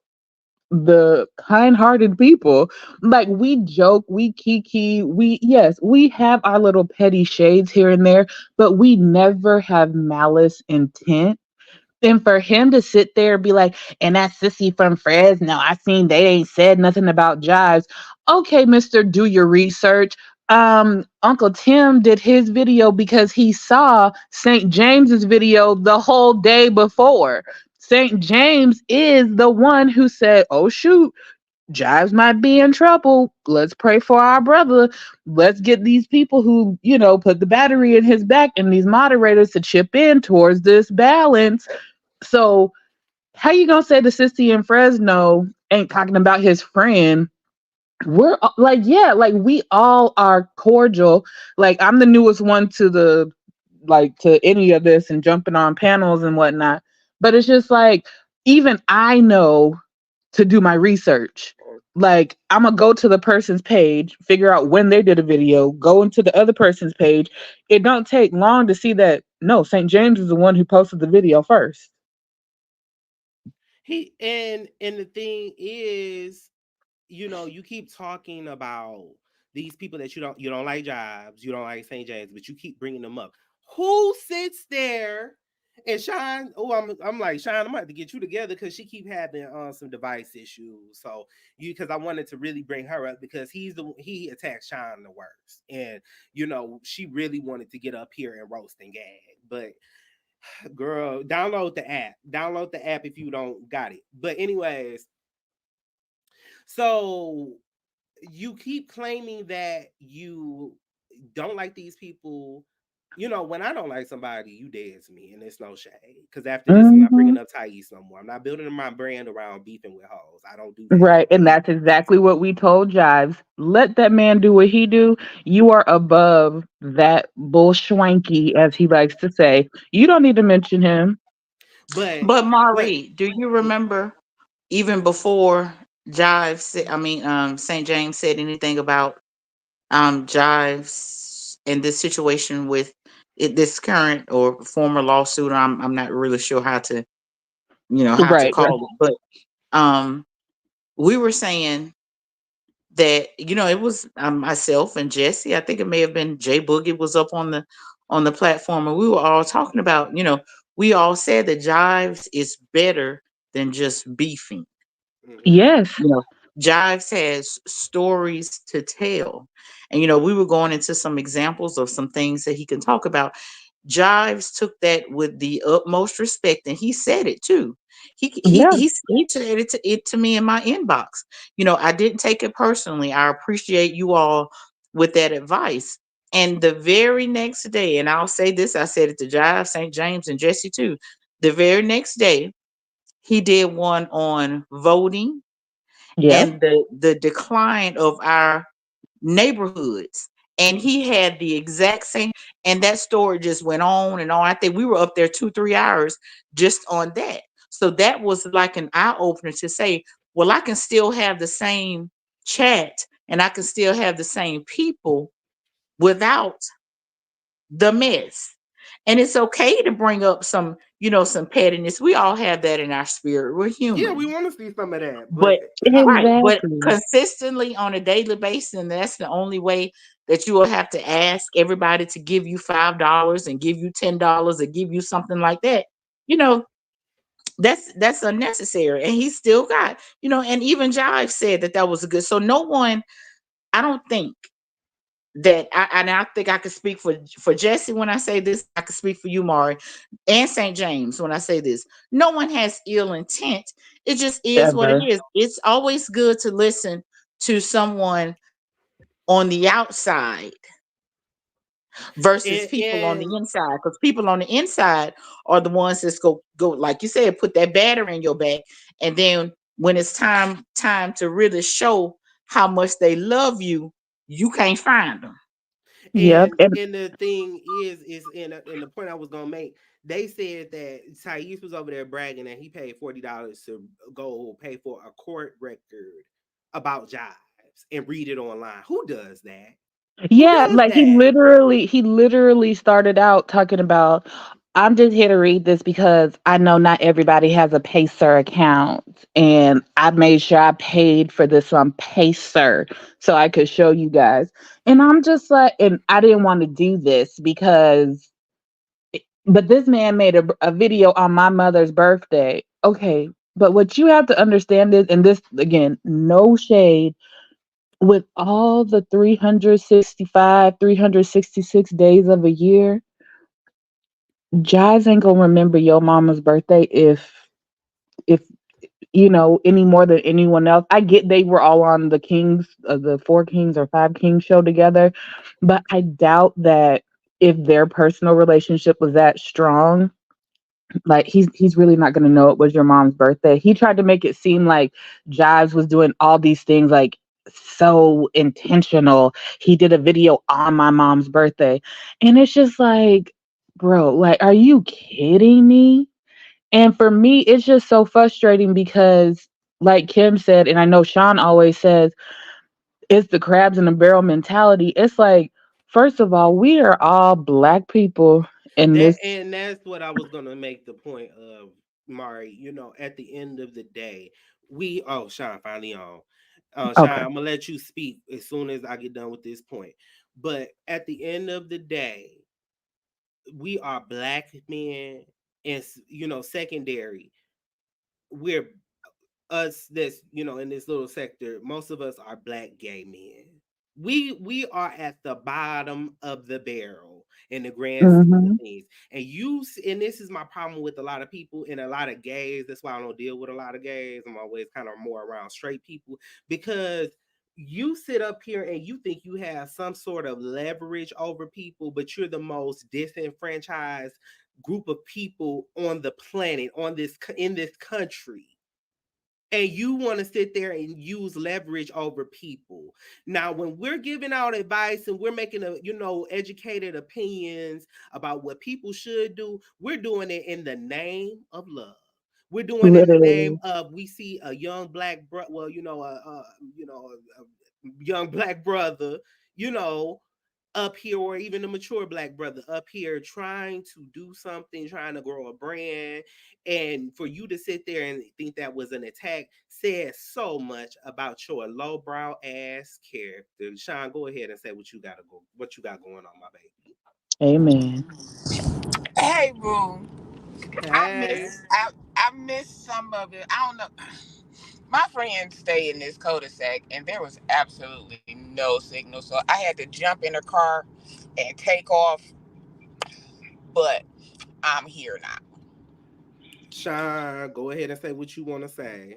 the kind-hearted people. Like we joke, we kiki, we yes, we have our little petty shades here and there, but we never have malice intent. And for him to sit there and be like, and that sissy from Fresno, I seen they ain't said nothing about jives. Okay, Mister, do your research. Uncle Tim did his video because he saw St. James's video the whole day before. St. James is the one who said, oh shoot, Jives might be in trouble. Let's pray for our brother. Let's get these people who, put the battery in his back and these moderators to chip in towards this balance. So how you gonna say the sissy in Fresno ain't talking about his friend? We're like, yeah, like we all are cordial. Like I'm the newest one to to any of this and jumping on panels and whatnot. But it's just like even I know to do my research. Like I'm gonna go to the person's page, figure out when they did a video, go into the other person's page. It don't take long to see that no, St. James is the one who posted the video first. And the thing is, you keep talking about these people that you don't like jobs, you don't like St. James, but you keep bringing them up. Who sits there and Shine? Oh, I'm like Shine. I'm gonna have to get you together because she keep having some device issues. So because I wanted to really bring her up because he attacks Shine the worst, and she really wanted to get up here and roast and gag, but girl, download the app. Download the app if you don't got it. But anyways, so you keep claiming that you don't like these people. When I don't like somebody, you dead to me, and it's no shade. Because after this, I'm not Hmm. bringing up Tyesse no more. I'm not building my brand around beefing with hoes. I don't do that. Right. And that's exactly what we told Jives. Let that man do what he do. You are above that bullshwanky, as he likes to say. You don't need to mention him. But But but Mari, do you remember even before Jive said, I mean, St. James said anything about Jives and this situation with this current or former lawsuit? I'm not really sure how to how to Right, right. call it, but um, we were saying that it was myself and Jesse. I think it may have been Jay Boogie was up on the platform, and we were all talking about. We all said that Jives is better than just beefing. mhm. Yes. You know, Jives has stories to tell, and we were going into some examples of some things that he can talk about. Jives took that with the utmost respect, and he said it too. Yeah. He said it to me in my inbox. I didn't take it personally. I appreciate you all with that advice. And the very next day, and I'll say this, I said it to Jive, St. James, and Jesse too. The very next day, he did one on voting Yeah. and the decline of our neighborhoods. And he had the exact same, and that story just went on and on. I think we were up there 2-3 hours just on that. So that was like an eye opener to say, well, I can still have the same chat and I can still have the same people without the mess. And it's okay to bring up some pettiness. We all have that in our spirit. We're Yeah, we human. want to see some of that, but But right, but Exactly. consistently on a daily basis, and that's the only way that you will have to ask everybody to give you $5 and give you $10 or give you something like that. You know, that's unnecessary. And he still got, and even Jive said that was a good. So no one, I don't think. that and I think I could speak for Jesse when I say this. I could speak for you, Mari, and St. James when I say this. No one has ill intent. It just is what it Ever. is. It's always good to listen to someone on the outside versus people on the And inside, because people on the inside are the ones that's go like you said, put that battery in your back, and then when it's time to really show how much they love you, you can't find them. Yep. And and the thing is in the point I was gonna make, they said that Tyesse was over there bragging that he paid $40 to go pay for a court record about Jives and read it online. Who does that? Who yeah, does like that? he literally started out talking about, I'm just here to read this because I know not everybody has a Pacer account. And I made sure I paid for this on Pacer so I could show you guys. And I'm just like, and I didn't want to do this because, but this man made a video on my mother's birthday. Okay. But what you have to understand is, and this again, no shade, with all the 365, 366 days of a year, Jazz ain't gonna remember your mama's birthday if any more than anyone else. I get they were all on the Kings, the Four Kings or Five Kings show together, but I doubt that if their personal relationship was that strong, like he's really not gonna know it was your mom's birthday. He tried to make it seem like Jives was doing all these things like so intentional. He did a video on my mom's birthday. And it's just like, bro, like, are you kidding me? And for me, it's just so frustrating because, like Kim said, and I know Sean always says, it's the crabs in the barrel mentality. It's like, first of all, we are all black people in That this. and that's what I was gonna make the point of, Mari. At the end of the day, Sean finally on. Sean, Okay. I'm gonna let you speak as soon as I get done with this point. But at the end of the day, we are black men, and secondary. We're us that's in this little sector. Most of us are black gay men. We are at the bottom of the barrel in the grand scheme of Hmm. things. And this is my problem with a lot of people and a lot of gays. That's why I don't deal with a lot of gays. I'm always kind of more around straight people, because you sit up here and you think you have some sort of leverage over people, but you're the most disenfranchised group of people on the planet, in this country, and you want to sit there and use leverage over people. Now, when we're giving out advice and we're making educated opinions about what people should do, we're doing it in the name of love. We're doing it in the name Literally. of, we see a young black brother, a young black brother, you know, up here, or even a mature black brother up here trying to do something, trying to grow a brand, and for you to sit there and think that was an attack says so much about your lowbrow ass character. Sean, go ahead and say what you got going on, my baby. Amen. Hey, Boo. I Hey. miss I missed some of it. I don't know. My friends stay in this cul-de-sac, and there was absolutely no signal, so I had to jump in a car and take off. But I'm here now. Sean, go ahead and say what you want to say.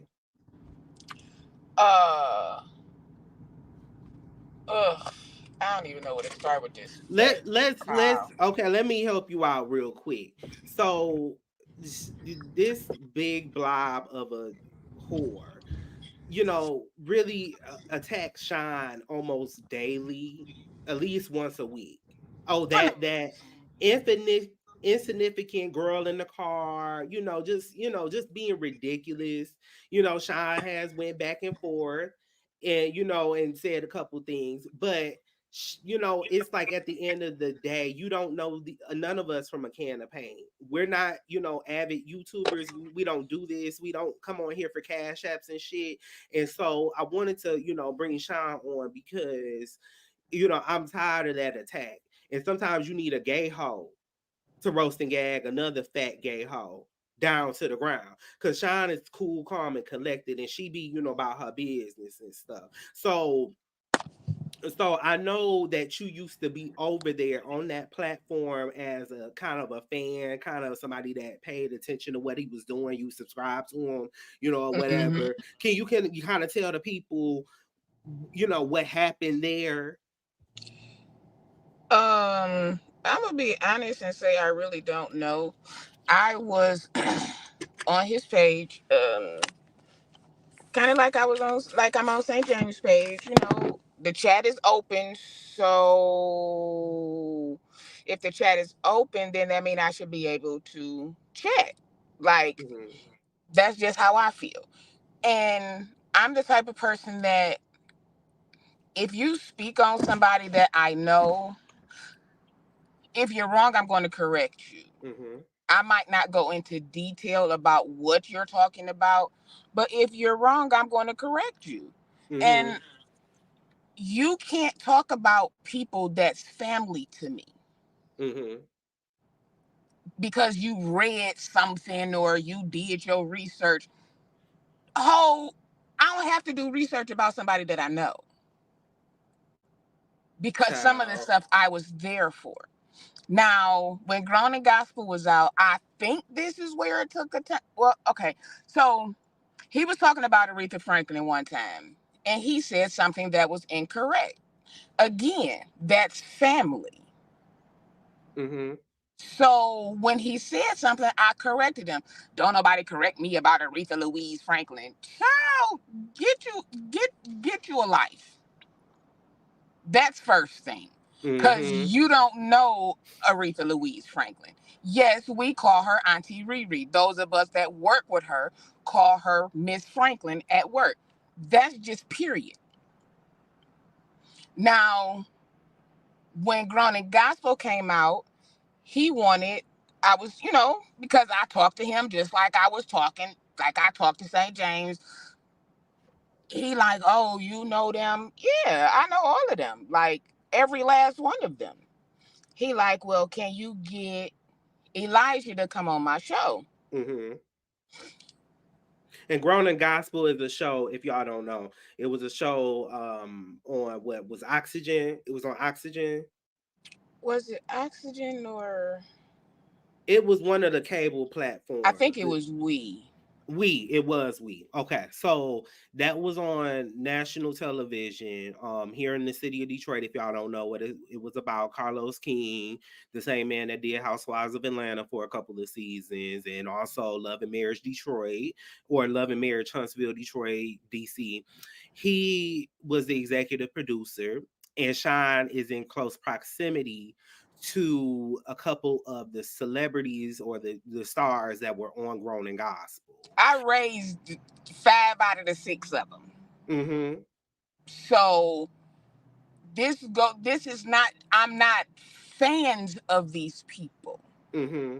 Uh, ugh. I don't even know where to start with this fat Let's cow. okay, let me help you out real quick. So this big blob of a whore, really attacks Shine almost daily, at least once a week. Oh, that infinite insignificant girl in the car, just being ridiculous. Shine has went back and forth, and and said a couple things, but it's like at the end of the day, you don't know none of us from a can of paint. We're not, avid YouTubers. We don't do this. We don't come on here for cash apps and shit. And so I wanted to, bring Sean on because, I'm tired of that attack. And sometimes you need a gay hoe to roast and gag another fat gay hoe down to the ground. Cause Sean is cool, calm, and collected, and she be, about her business and stuff. So So I know that you used to be over there on that platform as a kind of a fan, kind of somebody that paid attention to what he was doing. You subscribe to him, or Hmm. whatever. Can you kind of tell the people, what happened there? I'm gonna be honest and say I really don't know. I was on his page, kind of like I was on, like I'm on St. James' page. The chat is open, so if the chat is open, then that means I should be able to chat. Like, Hmm. that's just how I feel. And I'm the type of person that if you speak on somebody that I know, if you're wrong, I'm going to correct you. Hmm. I might not go into detail about what you're talking about, but if you're wrong, I'm going to correct you. Hmm. And you can't talk about people that's family to me Hmm. because you read something or you did your research. Oh, I don't have to do research about somebody that I know because some of the Child. stuff I was there for. Now, when Grown and Gospel was out, I think this is where it took a time. Well, okay. So he was talking about Aretha Franklin one time, and he said something that was incorrect. Again, that's family. Hmm. So when he said something, I corrected him. Don't nobody correct me about Aretha Louise Franklin. Child, get you a life. That's first thing. Cause Hmm. you don't know Aretha Louise Franklin. Yes, we call her Auntie Riri. Those of us that work with her call her Miss Franklin at work. That's just period. Now, when Grown and Gospel came out, he wanted, I was, because I talked to him just like I talked to St. James. He like, oh, you know them? Yeah, I know all of them. Like every last one of them. He like, well, can you get Elijah to come on my show? Hmm. And Grown and Gospel is a show, if y'all don't know. It was a show on what was Oxygen. It was on Oxygen. Was it Oxygen or It was one of the cable I think platforms. it was We. It was we. Okay, so that was on national television here in the city of Detroit. If y'all don't know what it was about, Carlos King, the same man that did Housewives of Atlanta for a couple of seasons, and also Love and Marriage Detroit, or Love and Marriage Huntsville, Detroit, DC. He was the executive producer, and Shine is in close proximity to a couple of the celebrities or the stars that were on Grown and Gospel. I raised five out of the six of them. Mm-hmm. So this is not, I'm not fans of these people. Mm-hmm.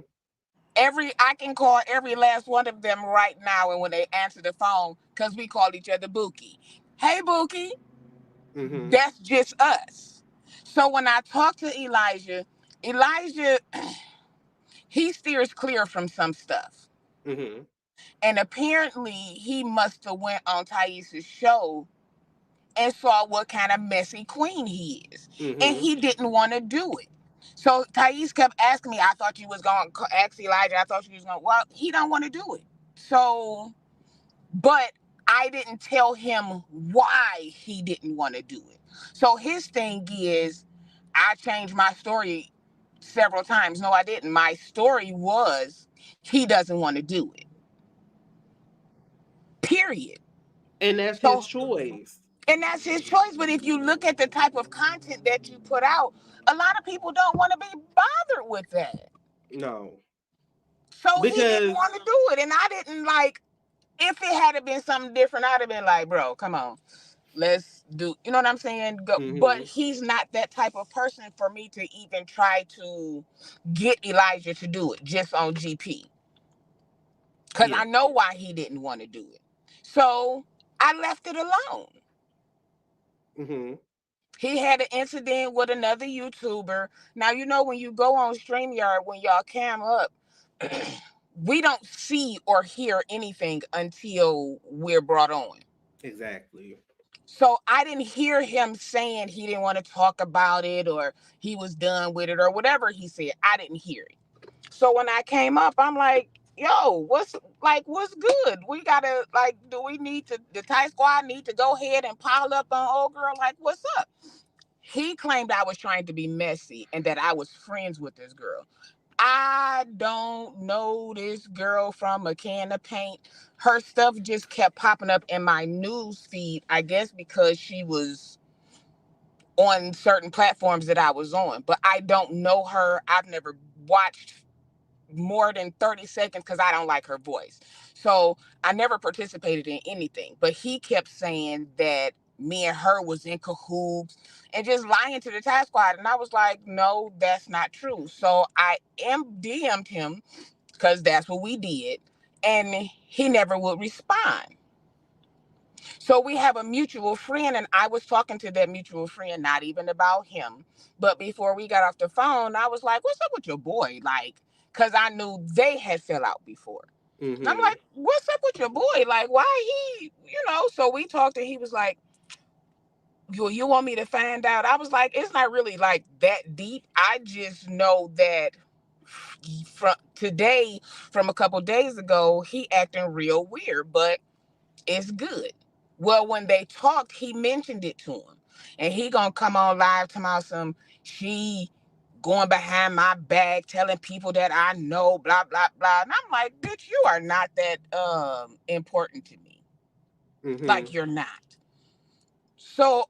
I can call every last one of them right now, and when they answer the phone, because we call each other Bookie. Hey Bookie, Mm-hmm. that's just us. So when I talk to Elijah, he steers clear from some stuff. Mm-hmm. And apparently he must have went on Tyesse's show and saw what kind of messy queen he is. And Mm-hmm. he didn't want to do it. So Tyesse kept asking me, I thought you was going to ask Elijah. I thought you was going to, well, he don't want to do it. So, but I didn't tell him why he didn't want to do it. So his thing is, I changed my story several times. No, I didn't. My story was he doesn't want to do it. Period. And that's his So, choice. and that's his choice. But if you look at the type of content that you put out, a lot of people don't want to be bothered with that. No. So he didn't Because want to do it. And I didn't like, if it had been something different, I'd have been like, bro, come on. Let's do, you know what I'm saying? Go. But mm-hmm. he's not that type of person for me to even try to get Elijah to do it just on GP. Because Yeah. I know why he didn't want to do it. So I left it alone. Mm-hmm. He had an incident with another YouTuber. Now, when you go on StreamYard, when y'all cam up, we don't see or hear anything until we're brought on. Exactly. So I didn't hear him saying he didn't want to talk about it or he was done with it or whatever he said. I didn't hear it. So when I came up, I'm like, yo, what's good? We gotta like, do we need to the Thai squad need to go ahead and pile up on old girl? Like, what's up? He claimed I was trying to be messy and that I was friends with this girl. I don't know this girl from a can of paint. Her stuff just kept popping up in my news feed, I guess because she was on certain platforms that I was on. But I don't know her. I've never watched more than 30 seconds because I don't like her voice. So I never participated in anything. But he kept saying that me and her was in cahoots and just lying to the task squad. And I was like, no, that's not true. So I DM'd him because that's what we did. And he never would respond. So we have a mutual friend, and I was talking to that mutual friend, not even about him. But before we got off the phone, I was like, what's up with your boy? Like, because I knew they had fell out before. And I'm Mm-hmm. like, what's up with your boy? Like, why he. So we talked, and he was like, you want me to find out? I was like, it's not really like that deep. I just know that from today, from a couple days ago, he acting real weird, but it's good. Well, when they talked, he mentioned it to him. And he gonna come on live to my some she going behind my back telling people that I know, blah, blah, blah. And I'm like, bitch, you are not that important to me. Mm-hmm. Like you're not. So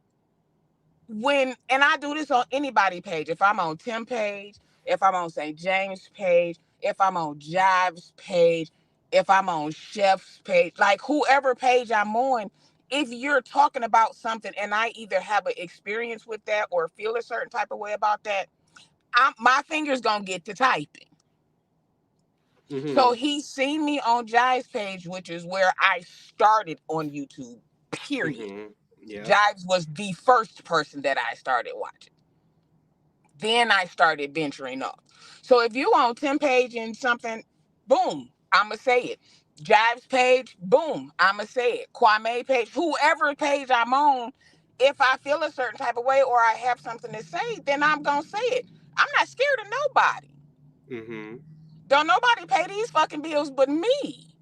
and I do this on anybody page, if I'm on Tim page, if I'm on St. James page, if I'm on Jive's page, if I'm on Chef's page, like whoever page I'm on, if you're talking about something and I either have an experience with that or feel a certain type of way about that, my fingers gonna get to typing. So Mm-hmm. he seen me on Jive's page, which is where I started on YouTube, period. Mm-hmm. Yep. Jives was the first person that I started watching. Then I started venturing off. So if you on 10 page and something, boom, I'ma say it. Jive's page, boom, I'ma say it. Kwame page, whoever page I'm on, if I feel a certain type of way or I have something to say, then I'm gonna say it. I'm not scared of nobody. Mm-hmm. Don't nobody pay these fucking bills but me.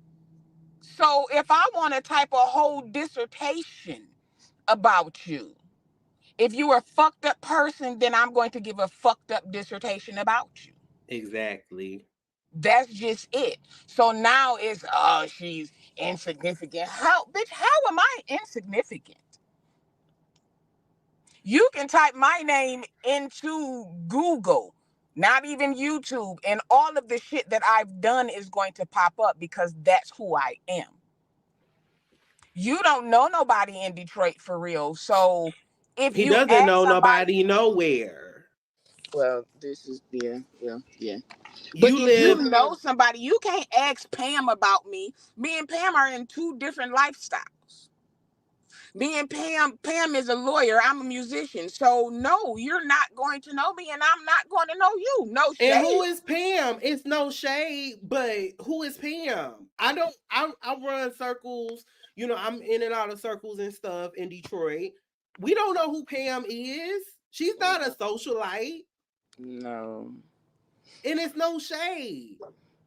So if I want to type a whole dissertation about you, if you're a fucked up person, then I'm going to give a fucked up dissertation about you. Exactly. That's just it. So now it's she's insignificant. How am I insignificant? You can type my name into Google, not even YouTube, and all of the shit that I've done is going to pop up because that's who I am. You don't know nobody in Detroit for real. So if He you doesn't ask know somebody, nobody nowhere. well, this is yeah. But You if you live. know somebody, you can't ask Pam about me. Me and Pam are in two different lifestyles. Me and Pam is a lawyer. I'm a musician. So no, you're not going to know me and I'm not going to know you. No And who shade. is Pam? It's no shade, but who is Pam? I don't. I run circles. I'm in and out of circles and stuff in Detroit. We don't know who Pam is. She's not a socialite, No. and it's no shade.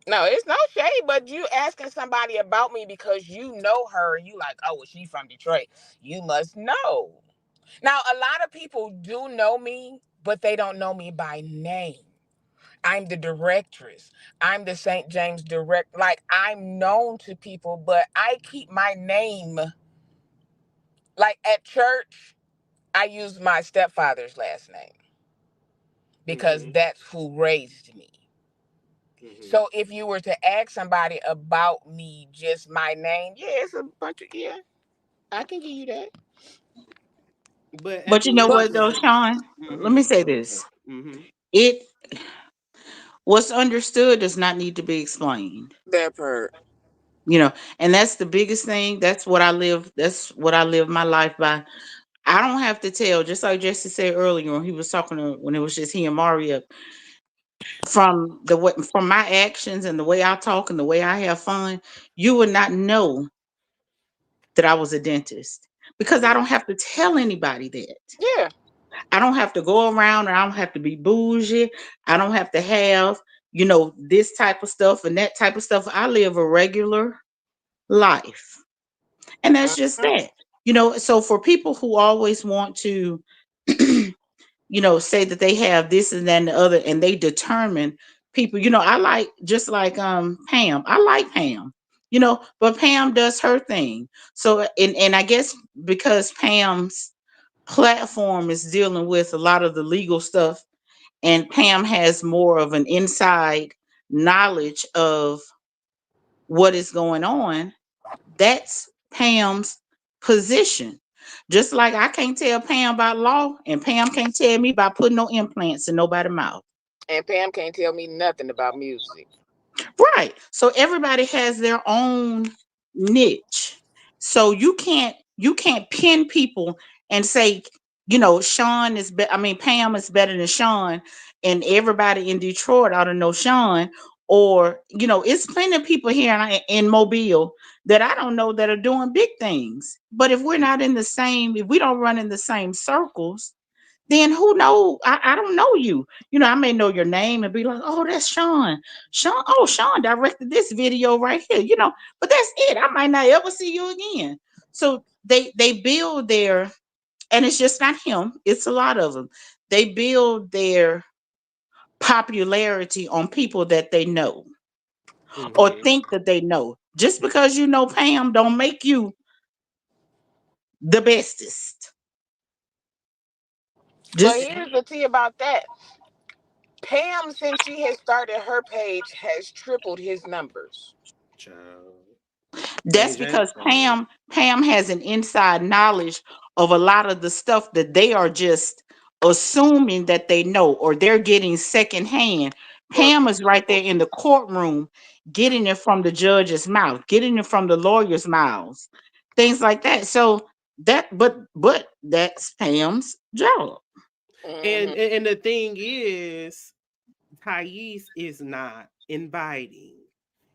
No, it's no shade, but you asking somebody about me because you know her and you like, oh, well, she from Detroit. You must know. Now, a lot of people do know me, but they don't know me by name. I'm the directress. I'm the St. James direct. Like I'm known to people, but I keep my name. Like at church, I use my stepfather's last name because Mm-hmm. that's who raised me. Mm-hmm. So if you were to ask somebody about me, just my name, yeah, it's a bunch of yeah. I can give you that. But at But you the know end But of what the though, day, Sean? Let me mm-hmm. say Go ahead. this. Mm-hmm. It what's understood does not need to be explained. that part. You know, and that's the biggest thing. That's what I live my life by. I don't have to tell, just like Jesse said earlier when he was talking to, when it was just he and Mario, from my actions and the way I talk and the way I have fun, you would not know that I was a dentist because I don't have to tell anybody that. Yeah. I don't have to go around and I don't have to be bougie. I don't have to have, this type of stuff and that type of stuff. I live a regular life. And that's just Mhm. that. So for people who always want to, say that they have this and that and the other, and they determine people, I like, just like Pam. I like Pam, but Pam does her thing. So and I guess because Pam's platform is dealing with a lot of the legal stuff, and Pam has more of an inside knowledge of what is going on. That's Pam's position. Just like I can't tell Pam about law, and Pam can't tell me about putting no implants in nobody's mouth. And Pam can't tell me nothing about music. Right. So everybody has their own niche. So you can't pin people and say, Sean is Pam is better than Sean, and everybody in Detroit ought to know Sean. Or, it's plenty of people here in Mobile that I don't know that are doing big things. But if we don't run in the same circles, then who know? I don't know you. I may know your name and be like, oh, that's Sean. Sean directed this video right here, but that's it. I might not ever see you again. So they build their, and it's just not him, it's a lot of them. They build their popularity on people that they know or Mm-hmm. think that they know. Just because you know Pam don't make you the bestest. But Just here's the tea about that. Pam, since she has started her page, has tripled his numbers. Child. That's Plain Jane because saying. Pam has an inside knowledge of a lot of the stuff that they are just assuming that they know, or they're getting secondhand. For Pam is right there in the courtroom, getting it from the judge's mouth, getting it from the lawyer's mouths, things like that. So but that's Pam's job. hmm And the thing is, Tyesse is not inviting.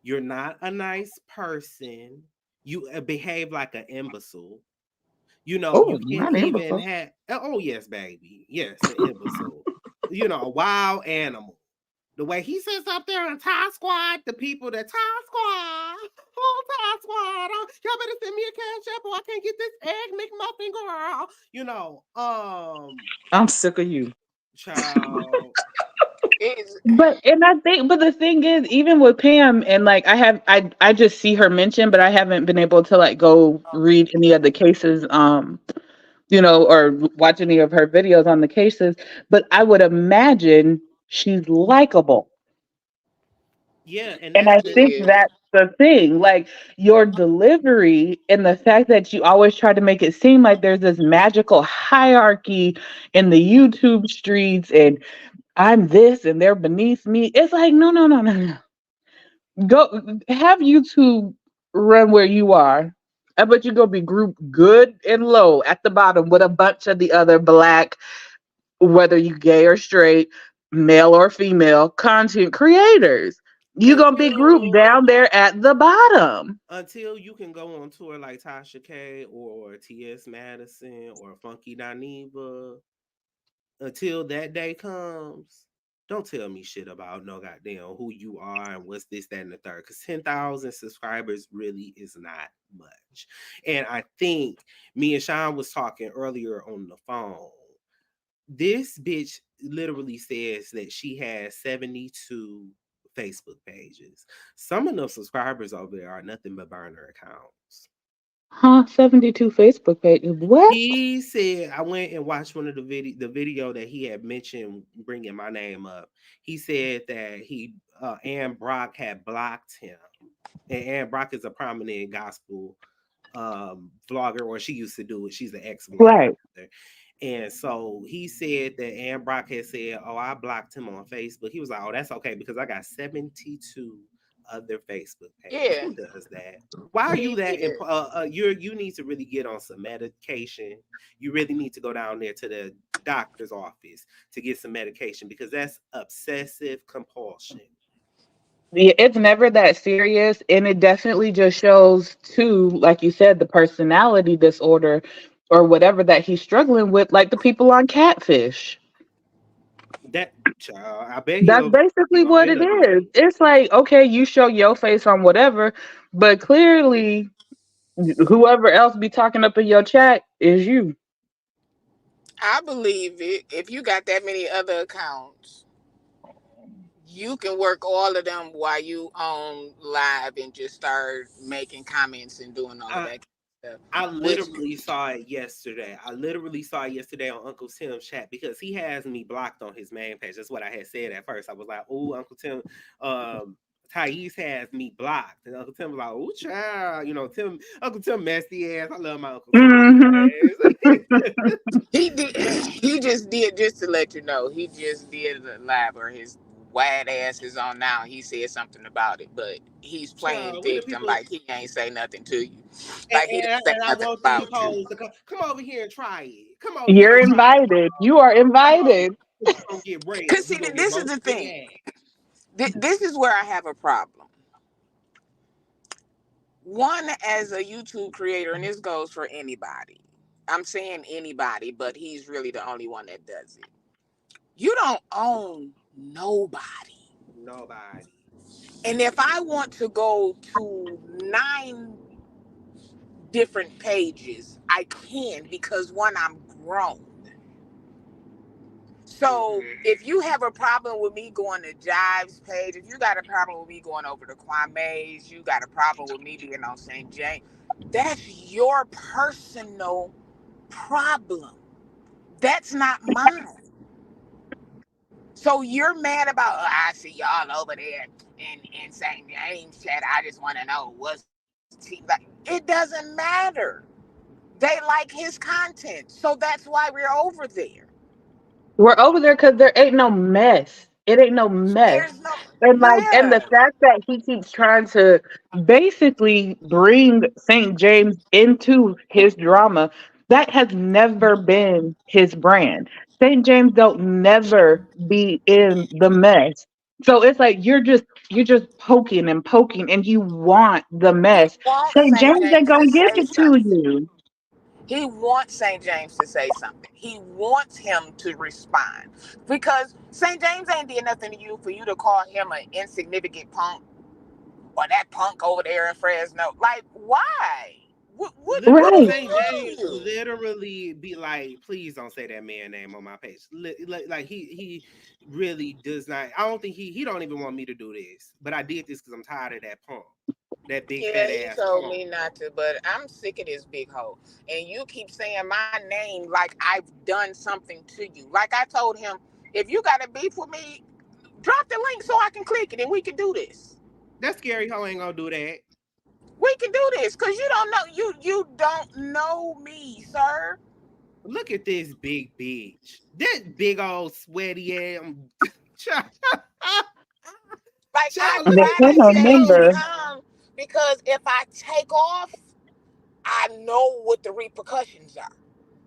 You're not a nice person. You behave like an imbecile. Oh, You can't not even imbecile. have. Oh yes, baby. Yes, an imbecile. A wild animal. The way he sits up there in Tie Squad, the people that Tie Squad, oh Tie Squad, y'all better send me a cash app or I can't get this egg McMuffin, girl. I'm sick of you. Child. It's But the thing is, even with Pam, and like I just see her mention, but I haven't been able to like go read any of the cases, or watch any of her videos on the cases. But I would imagine she's likable. Yeah, and And that's I she the think is. that's the thing. Like your delivery and the fact that you always try to make it seem like there's this magical hierarchy in the YouTube streets and I'm this and they're beneath me. It's like, no, no, no, no, no. Go have YouTube run where you are. I bet you're gonna be grouped good and low at the bottom with a bunch of the other black, whether you gay or straight, male or female content creators. You're gonna be grouped until down there at the bottom. until you can go on tour like Tasha K or T.S. Madison or Funky Dineva, until that day comes, don't tell me shit about no goddamn who you are and what's this, that, and the third. Because 10,000 subscribers really is not much. And I think me and Sean was talking earlier on the phone. This bitch literally says that she has 72 Facebook pages. Some of them subscribers over there are nothing but burner accounts. Huh? 72 Facebook pages. What? He said I went and watched one of the video that he had mentioned bringing my name up. He said that Ann Brock had blocked him, and Ann Brock is a prominent gospel vlogger, or she used to do it. She's an ex vlogger. Right. And so he said that Ann Brock had said, "Oh, I blocked him on Facebook." He was like, "Oh, that's okay because I got 72 other Facebook pages." Yeah, Who does that? Why are you he that? did. You need to really get on some medication. You really need to go down there to the doctor's office to get some medication because that's obsessive compulsion. Yeah, it's never that serious. And it definitely just shows, too, like you said, the personality disorder or whatever that he's struggling with, like the people on Catfish. That child, I bet That's he'll basically speak on what that it other is. day. It's like, okay, you show your face on whatever, but clearly whoever else be talking up in your chat is you. I believe it. If you got that many other accounts, you can work all of them while you on live and just start making comments and doing all of I that kind of stuff. I Which literally saw it yesterday. I literally saw it yesterday on Uncle Tim's chat because he has me blocked on his main page. That's what I had said at first. I was like, "Oh, Uncle Tim, Tyesse has me blocked," and Uncle Tim was like, "Oh, child, Uncle Tim messy ass. I love my Uncle Tim Hmm. anyways." he did, he just did, just to let you know, he just did a live where his wide ass is on now. He said something about it, but he's playing Child, we the victim people, like he ain't say nothing to you, and, like he and, didn't say and I nothing want these about you. hoes to come over here and try it. Come over here You're and try it. invited. You are Come on, invited. we gonna get red. Cause We see, gonna get this is most the of the thing. ass. This is where I have a problem. One, as a YouTube creator, and this goes for anybody. I'm saying anybody, but he's really the only one that does it. You don't own nobody. Nobody. And if I want to go to 9 different pages, I can, because one, I'm grown. So Hmm. if you have a problem with me going to Jive's page, if you got a problem with me going over to Kwame's, you got a problem with me being on St. James, that's your personal problem. That's not mine. So you're mad about, "Oh, I see y'all over there in St. James chat. I just want to know what's like." It doesn't matter. They like his content, so that's why we're over there. We're over there because there ain't no mess. It ain't no mess. There's no, And the yeah. fact that he keeps trying to basically bring St. James into his drama, that has never been his brand. St. James don't never be in the mess. So it's like you're just poking and poking and you want the He mess. wants St. St. James ain't James to gonna give say it to something. you. He wants St. James to say something. He wants him to respond. Because St. James ain't did nothing to you for you to call him an insignificant punk, or that punk over there in Fresno. Like, why? What did Literally, Right. he St. do to James you? literally be like, "Please don't say that man name on my page." Like he really does not. I don't think he don't even want me to do this, but I did this because I'm tired of that punk, that big Yeah, fat he ass told punk. me not to, but I'm sick of this big hoe. And you keep saying my name like I've done something to you. Like I told him, if you got a beef with me, drop the link so I can click it and we can do this. That scary hoe ain't gonna do that. We can do this because you don't know me, sir. Look at this big bitch. That big old sweaty ass. Child, Like I child, And look they at try can't that to stay on remember. face. time because if I take off, I know what the repercussions are.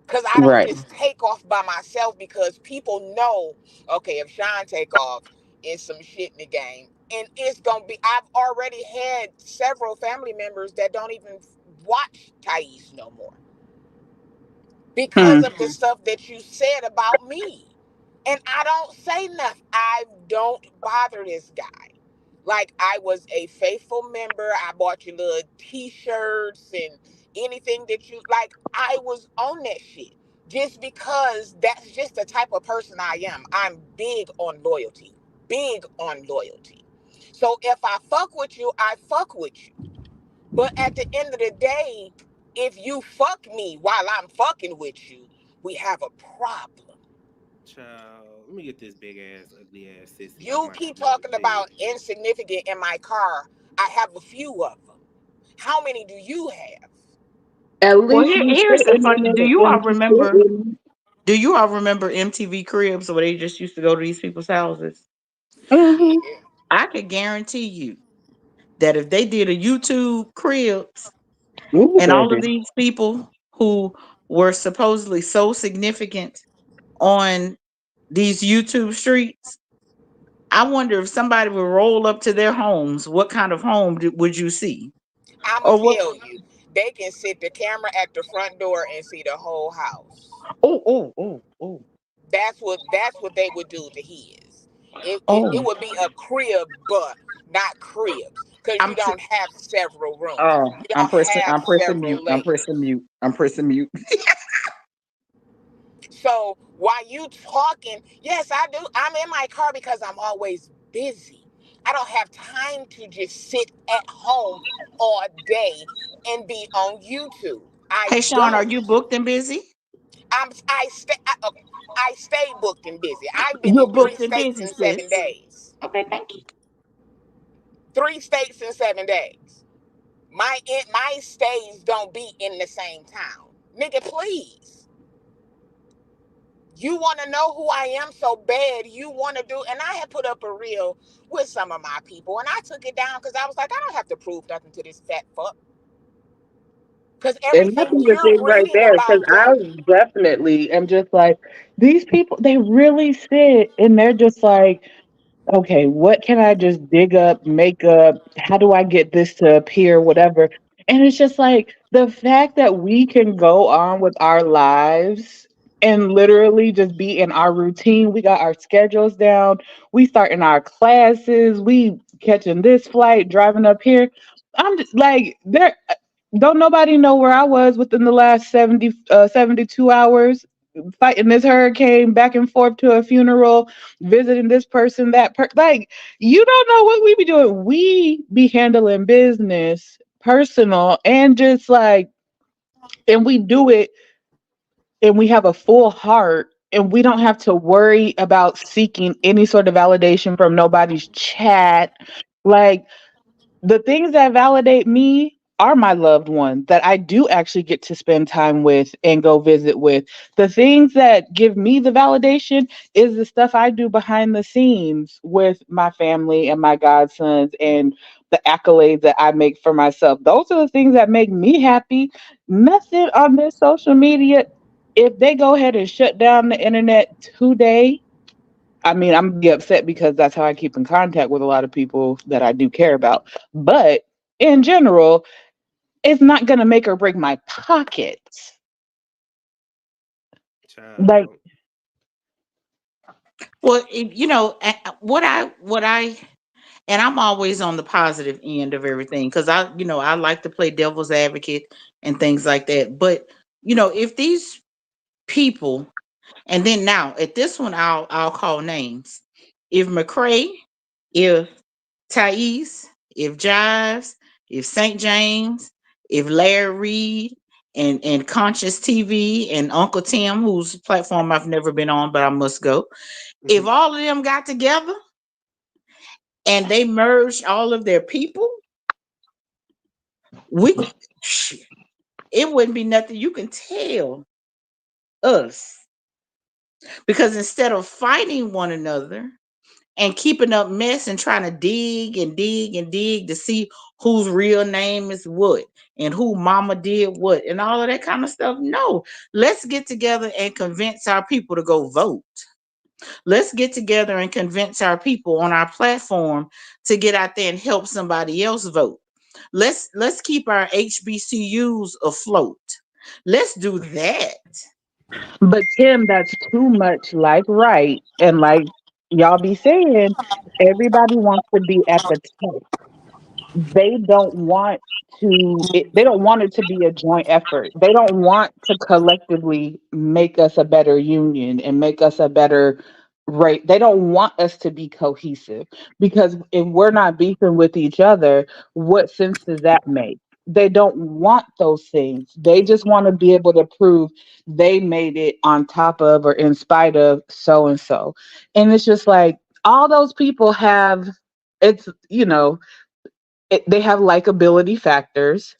Because I don't Right. just take off by myself, because people know, okay, if Sean take off, it's some shit in the game. And it's going to be, I've already had several family members that don't even watch Tyesse no more because Hmm. of the stuff that you said about me. And I don't say nothing. I don't bother this guy. Like, I was a faithful member. I bought you little t-shirts and anything that you like. I was on that shit just because that's just the type of person I am. I'm big on loyalty. Big on loyalty. So if I fuck with you, I fuck with you. But at the end of the day, if you fuck me while I'm fucking with you, we have a problem. Child, let me get this big ass, ugly ass sissy off You my keep goddamn talking about page. insignificant in my car. I have a few of them. How many do you have? At Well, least you here's sit the in funny. it and Do you all remember MTV Cribs where they just used to go to these people's houses? hmm Yeah. I could guarantee you that if they did a YouTube Cribs Ooh, and all of baby. these people who were supposedly so significant on these YouTube streets, I wonder if somebody would roll up to their homes, what kind of home would you see? I'ma Or what? tell you. they can sit the camera at the front door and see the whole house. Oh, oh, oh, oh, That's what they would do to his. It oh, would be a crib, but not cribs, because you I'm tr- don't have several rooms. oh, You don't have I'm pressing mute. several I'm pressing layers. mute. I'm pressing mute. So while you talking, yes, I do. I'm in my car because I'm always busy. I don't have time to just sit at home all day and be on YouTube. I Hey Sean, are don't. you booked and busy? I stay booked and busy. I've been You're in three booked and states busy, in 7 sis. days. Okay, thank you. 3 states in 7 days. My stays don't be in the same town. Nigga, please. You want to know who I am so bad. You want to do, and I had put up a reel with some of my people, and I took it down because I was like, I don't have to prove nothing to this fat fuck. Because and that's everything the you're thing right reading there. Because about I them, definitely am just like these people. They really sit and they're just like, okay, what can I just dig up, make up? How do I get this to appear, whatever? And it's just like the fact that we can go on with our lives and literally just be in our routine. We got our schedules down. We starting our classes. We catching this flight, driving up here. I'm just like, there. Don't nobody know where I was within the last 72 hours fighting this hurricane back and forth to a funeral, visiting this person, like you don't know what we be doing. We be handling business, personal, and just like, and we do it, and we have a full heart, and we don't have to worry about seeking any sort of validation from nobody's chat. Like the things that validate me are my loved ones that I do actually get to spend time with and go visit with. The things that give me the validation is the stuff I do behind the scenes with my family and my godsons and the accolades that I make for myself. Those are the things that make me happy. Nothing on this social media. If they go ahead and shut down the internet today, I mean, I'm gonna be upset because that's how I keep in contact with a lot of people that I do care about. But in general, it's not gonna make or break my pockets. Like, Child. Well, what I and I'm always on the positive end of everything because I like to play devil's advocate and things like that. But if these people, and then now at this one, I'll call names. If McCray, if Tyesse, if Jives, if St. James, if Larry Reed, and Conscious TV and Uncle Tim, whose platform I've never been on, but I must go. If Mhm. all of them got together and they merged all of their people, we it wouldn't be nothing you can tell us, because instead of fighting one another and keeping up mess and trying to dig and dig and dig to see whose real name is what and who mama did what and all of that kind of stuff, no, let's get together and convince our people to go vote. Let's get together and convince our people on our platform to get out there and help somebody else vote. Let's keep our HBCUs afloat. Let's do that. but Kim, that's too much like right. And like y'all be saying, everybody wants to be at the top. They don't want they don't want it to be a joint effort. They don't want to collectively make us a better union and make us a better right. They don't want us to be cohesive, because if we're not beefing with each other, what sense does that make? They don't want those things. They just want to be able to prove they made it on top of or in spite of so and so. And it's just like all those people have, it's, they have likability factors.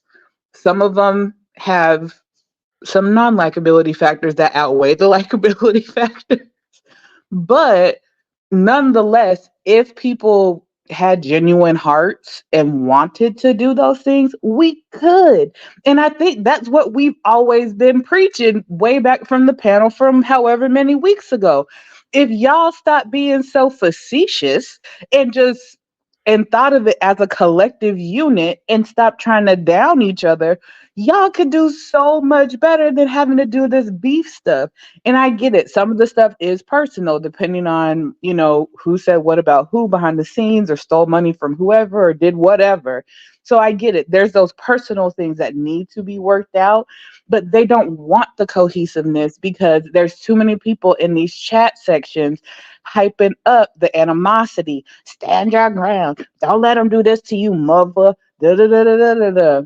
Some of them have some non-likability factors that outweigh the likability factor. But nonetheless, if people had genuine hearts and wanted to do those things, we could. And I think that's what we've always been preaching way back from the panel from however many weeks ago. If y'all stop being so facetious and just and thought of it as a collective unit and stopped trying to down each other, y'all could do so much better than having to do this beef stuff. And I get it. Some of the stuff is personal, depending on, who said what about who behind the scenes or stole money from whoever or did whatever. So I get it. There's those personal things that need to be worked out, but they don't want the cohesiveness because there's too many people in these chat sections hyping up the animosity. Stand your ground. Don't let them do this to you, mother. Da da da da da da da.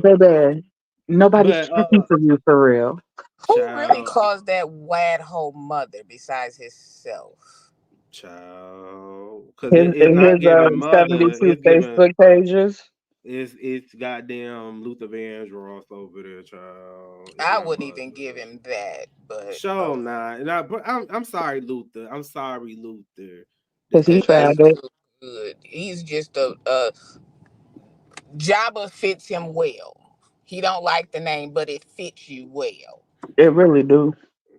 Baby, nobody's But checking for you for real. Who really child, calls that wad hole mother besides himself? child, because His it's not giving mother. 72 It's giving Facebook pages. it's goddamn Luther Vandross over there, child. It's I not wouldn't even give mother. him that, but Show not. And but I'm sorry, Luther. I'm sorry, Luther. Because he it tried doesn't it. look good. He's just a Jabba fits him well. He don't like the name, but it fits you well. It really do.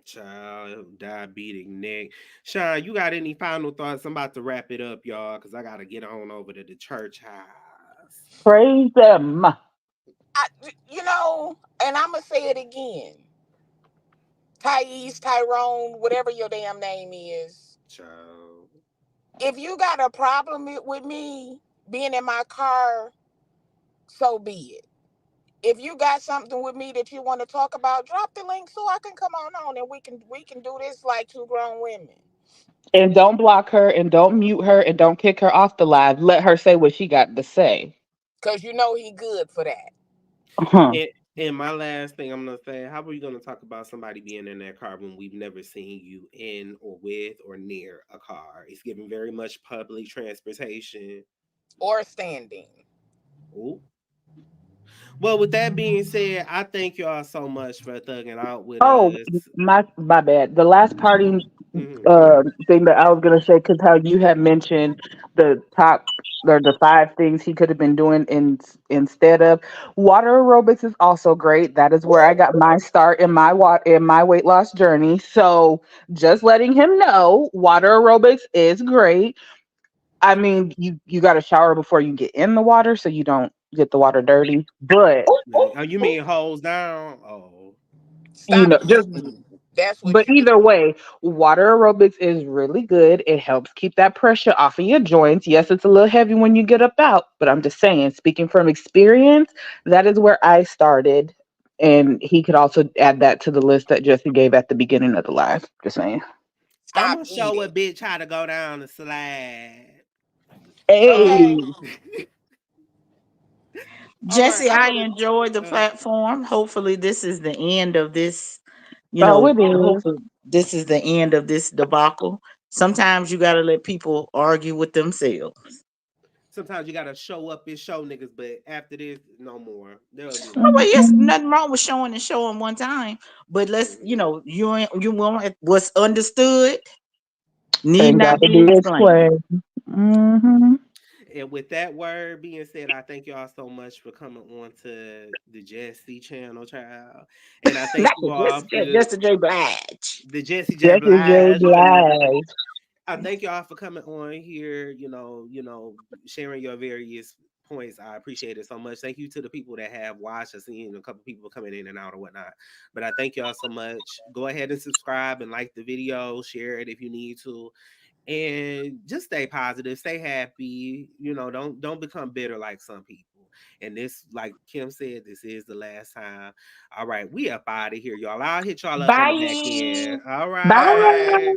Child, diabetic neck. Sean, you got any final thoughts? I'm about to wrap it up, y'all, because I gotta get on over to the church house. Praise them. I, and I'm gonna say it again. Tyesse, Tyrone, whatever your damn name is. Child. If you got a problem with me being in my car, so be it. If you got something with me that you want to talk about, drop the link so I can come on and we can do this like two grown women. And don't block her and don't mute her and don't kick her off the live. Let her say what she got to say. Cause you know he good for that. Uh-huh. And my last thing I'm gonna say, how are we gonna talk about somebody being in that car when we've never seen you in or with or near a car? It's giving very much public transportation. Or standing. Ooh. Well, with that being said, I thank y'all so much for thugging out with Oh, us. my bad. The last party Mhm. thing that I was gonna say, because how you had mentioned the top or the five things he could have been doing instead of water aerobics is also great. That is where I got my start in my weight loss journey. So just letting him know, water aerobics is great. I mean, you got to shower before you get in the water, so you don't get the water dirty. But Oh, you mean holes down? Oh, Stop just eating. That's what but you do. either way, water aerobics is really good. It helps keep that pressure off of your joints. Yes, it's a little heavy when you get up out, but I'm just saying, speaking from experience, that is where I started. And he could also add that to the list that Jesse gave at the beginning of the live. Just saying. I'm Stop gonna show a eating. bitch how to go down the slide. Okay. Hey. All right, Jesse, I'm I gonna. enjoyed the Uh, platform. Hopefully, this is the end of this. Oh, it is. Hopefully, this is the end of this debacle. Sometimes you got to let people argue with themselves. Sometimes you gotta show up and show niggas, but after this, no more. They'll do Oh, well, that. yes, Mhm. nothing wrong with showing and showing one time, but let's, Mhm. you want what's understood need Ain't not got to be be explained. explained. Hmm. And with that word being said, I thank y'all so much for coming on to the Jesse channel, child. And I thank That's you all just for just a J Blige. the Jesse J Jesse J. Blige. Blige. I thank y'all for coming on here, sharing your various points. I appreciate it so much. Thank you to the people that have watched. I've seen a couple people coming in and out or whatnot. But I thank y'all so much. Go ahead and subscribe and like the video, share it if you need to. And just stay positive, stay happy. Don't become bitter like some people. And this, like Kim said, this is the last time. All right, we up out of here, y'all. I'll hit y'all up on the back Bye. end. All Bye. right.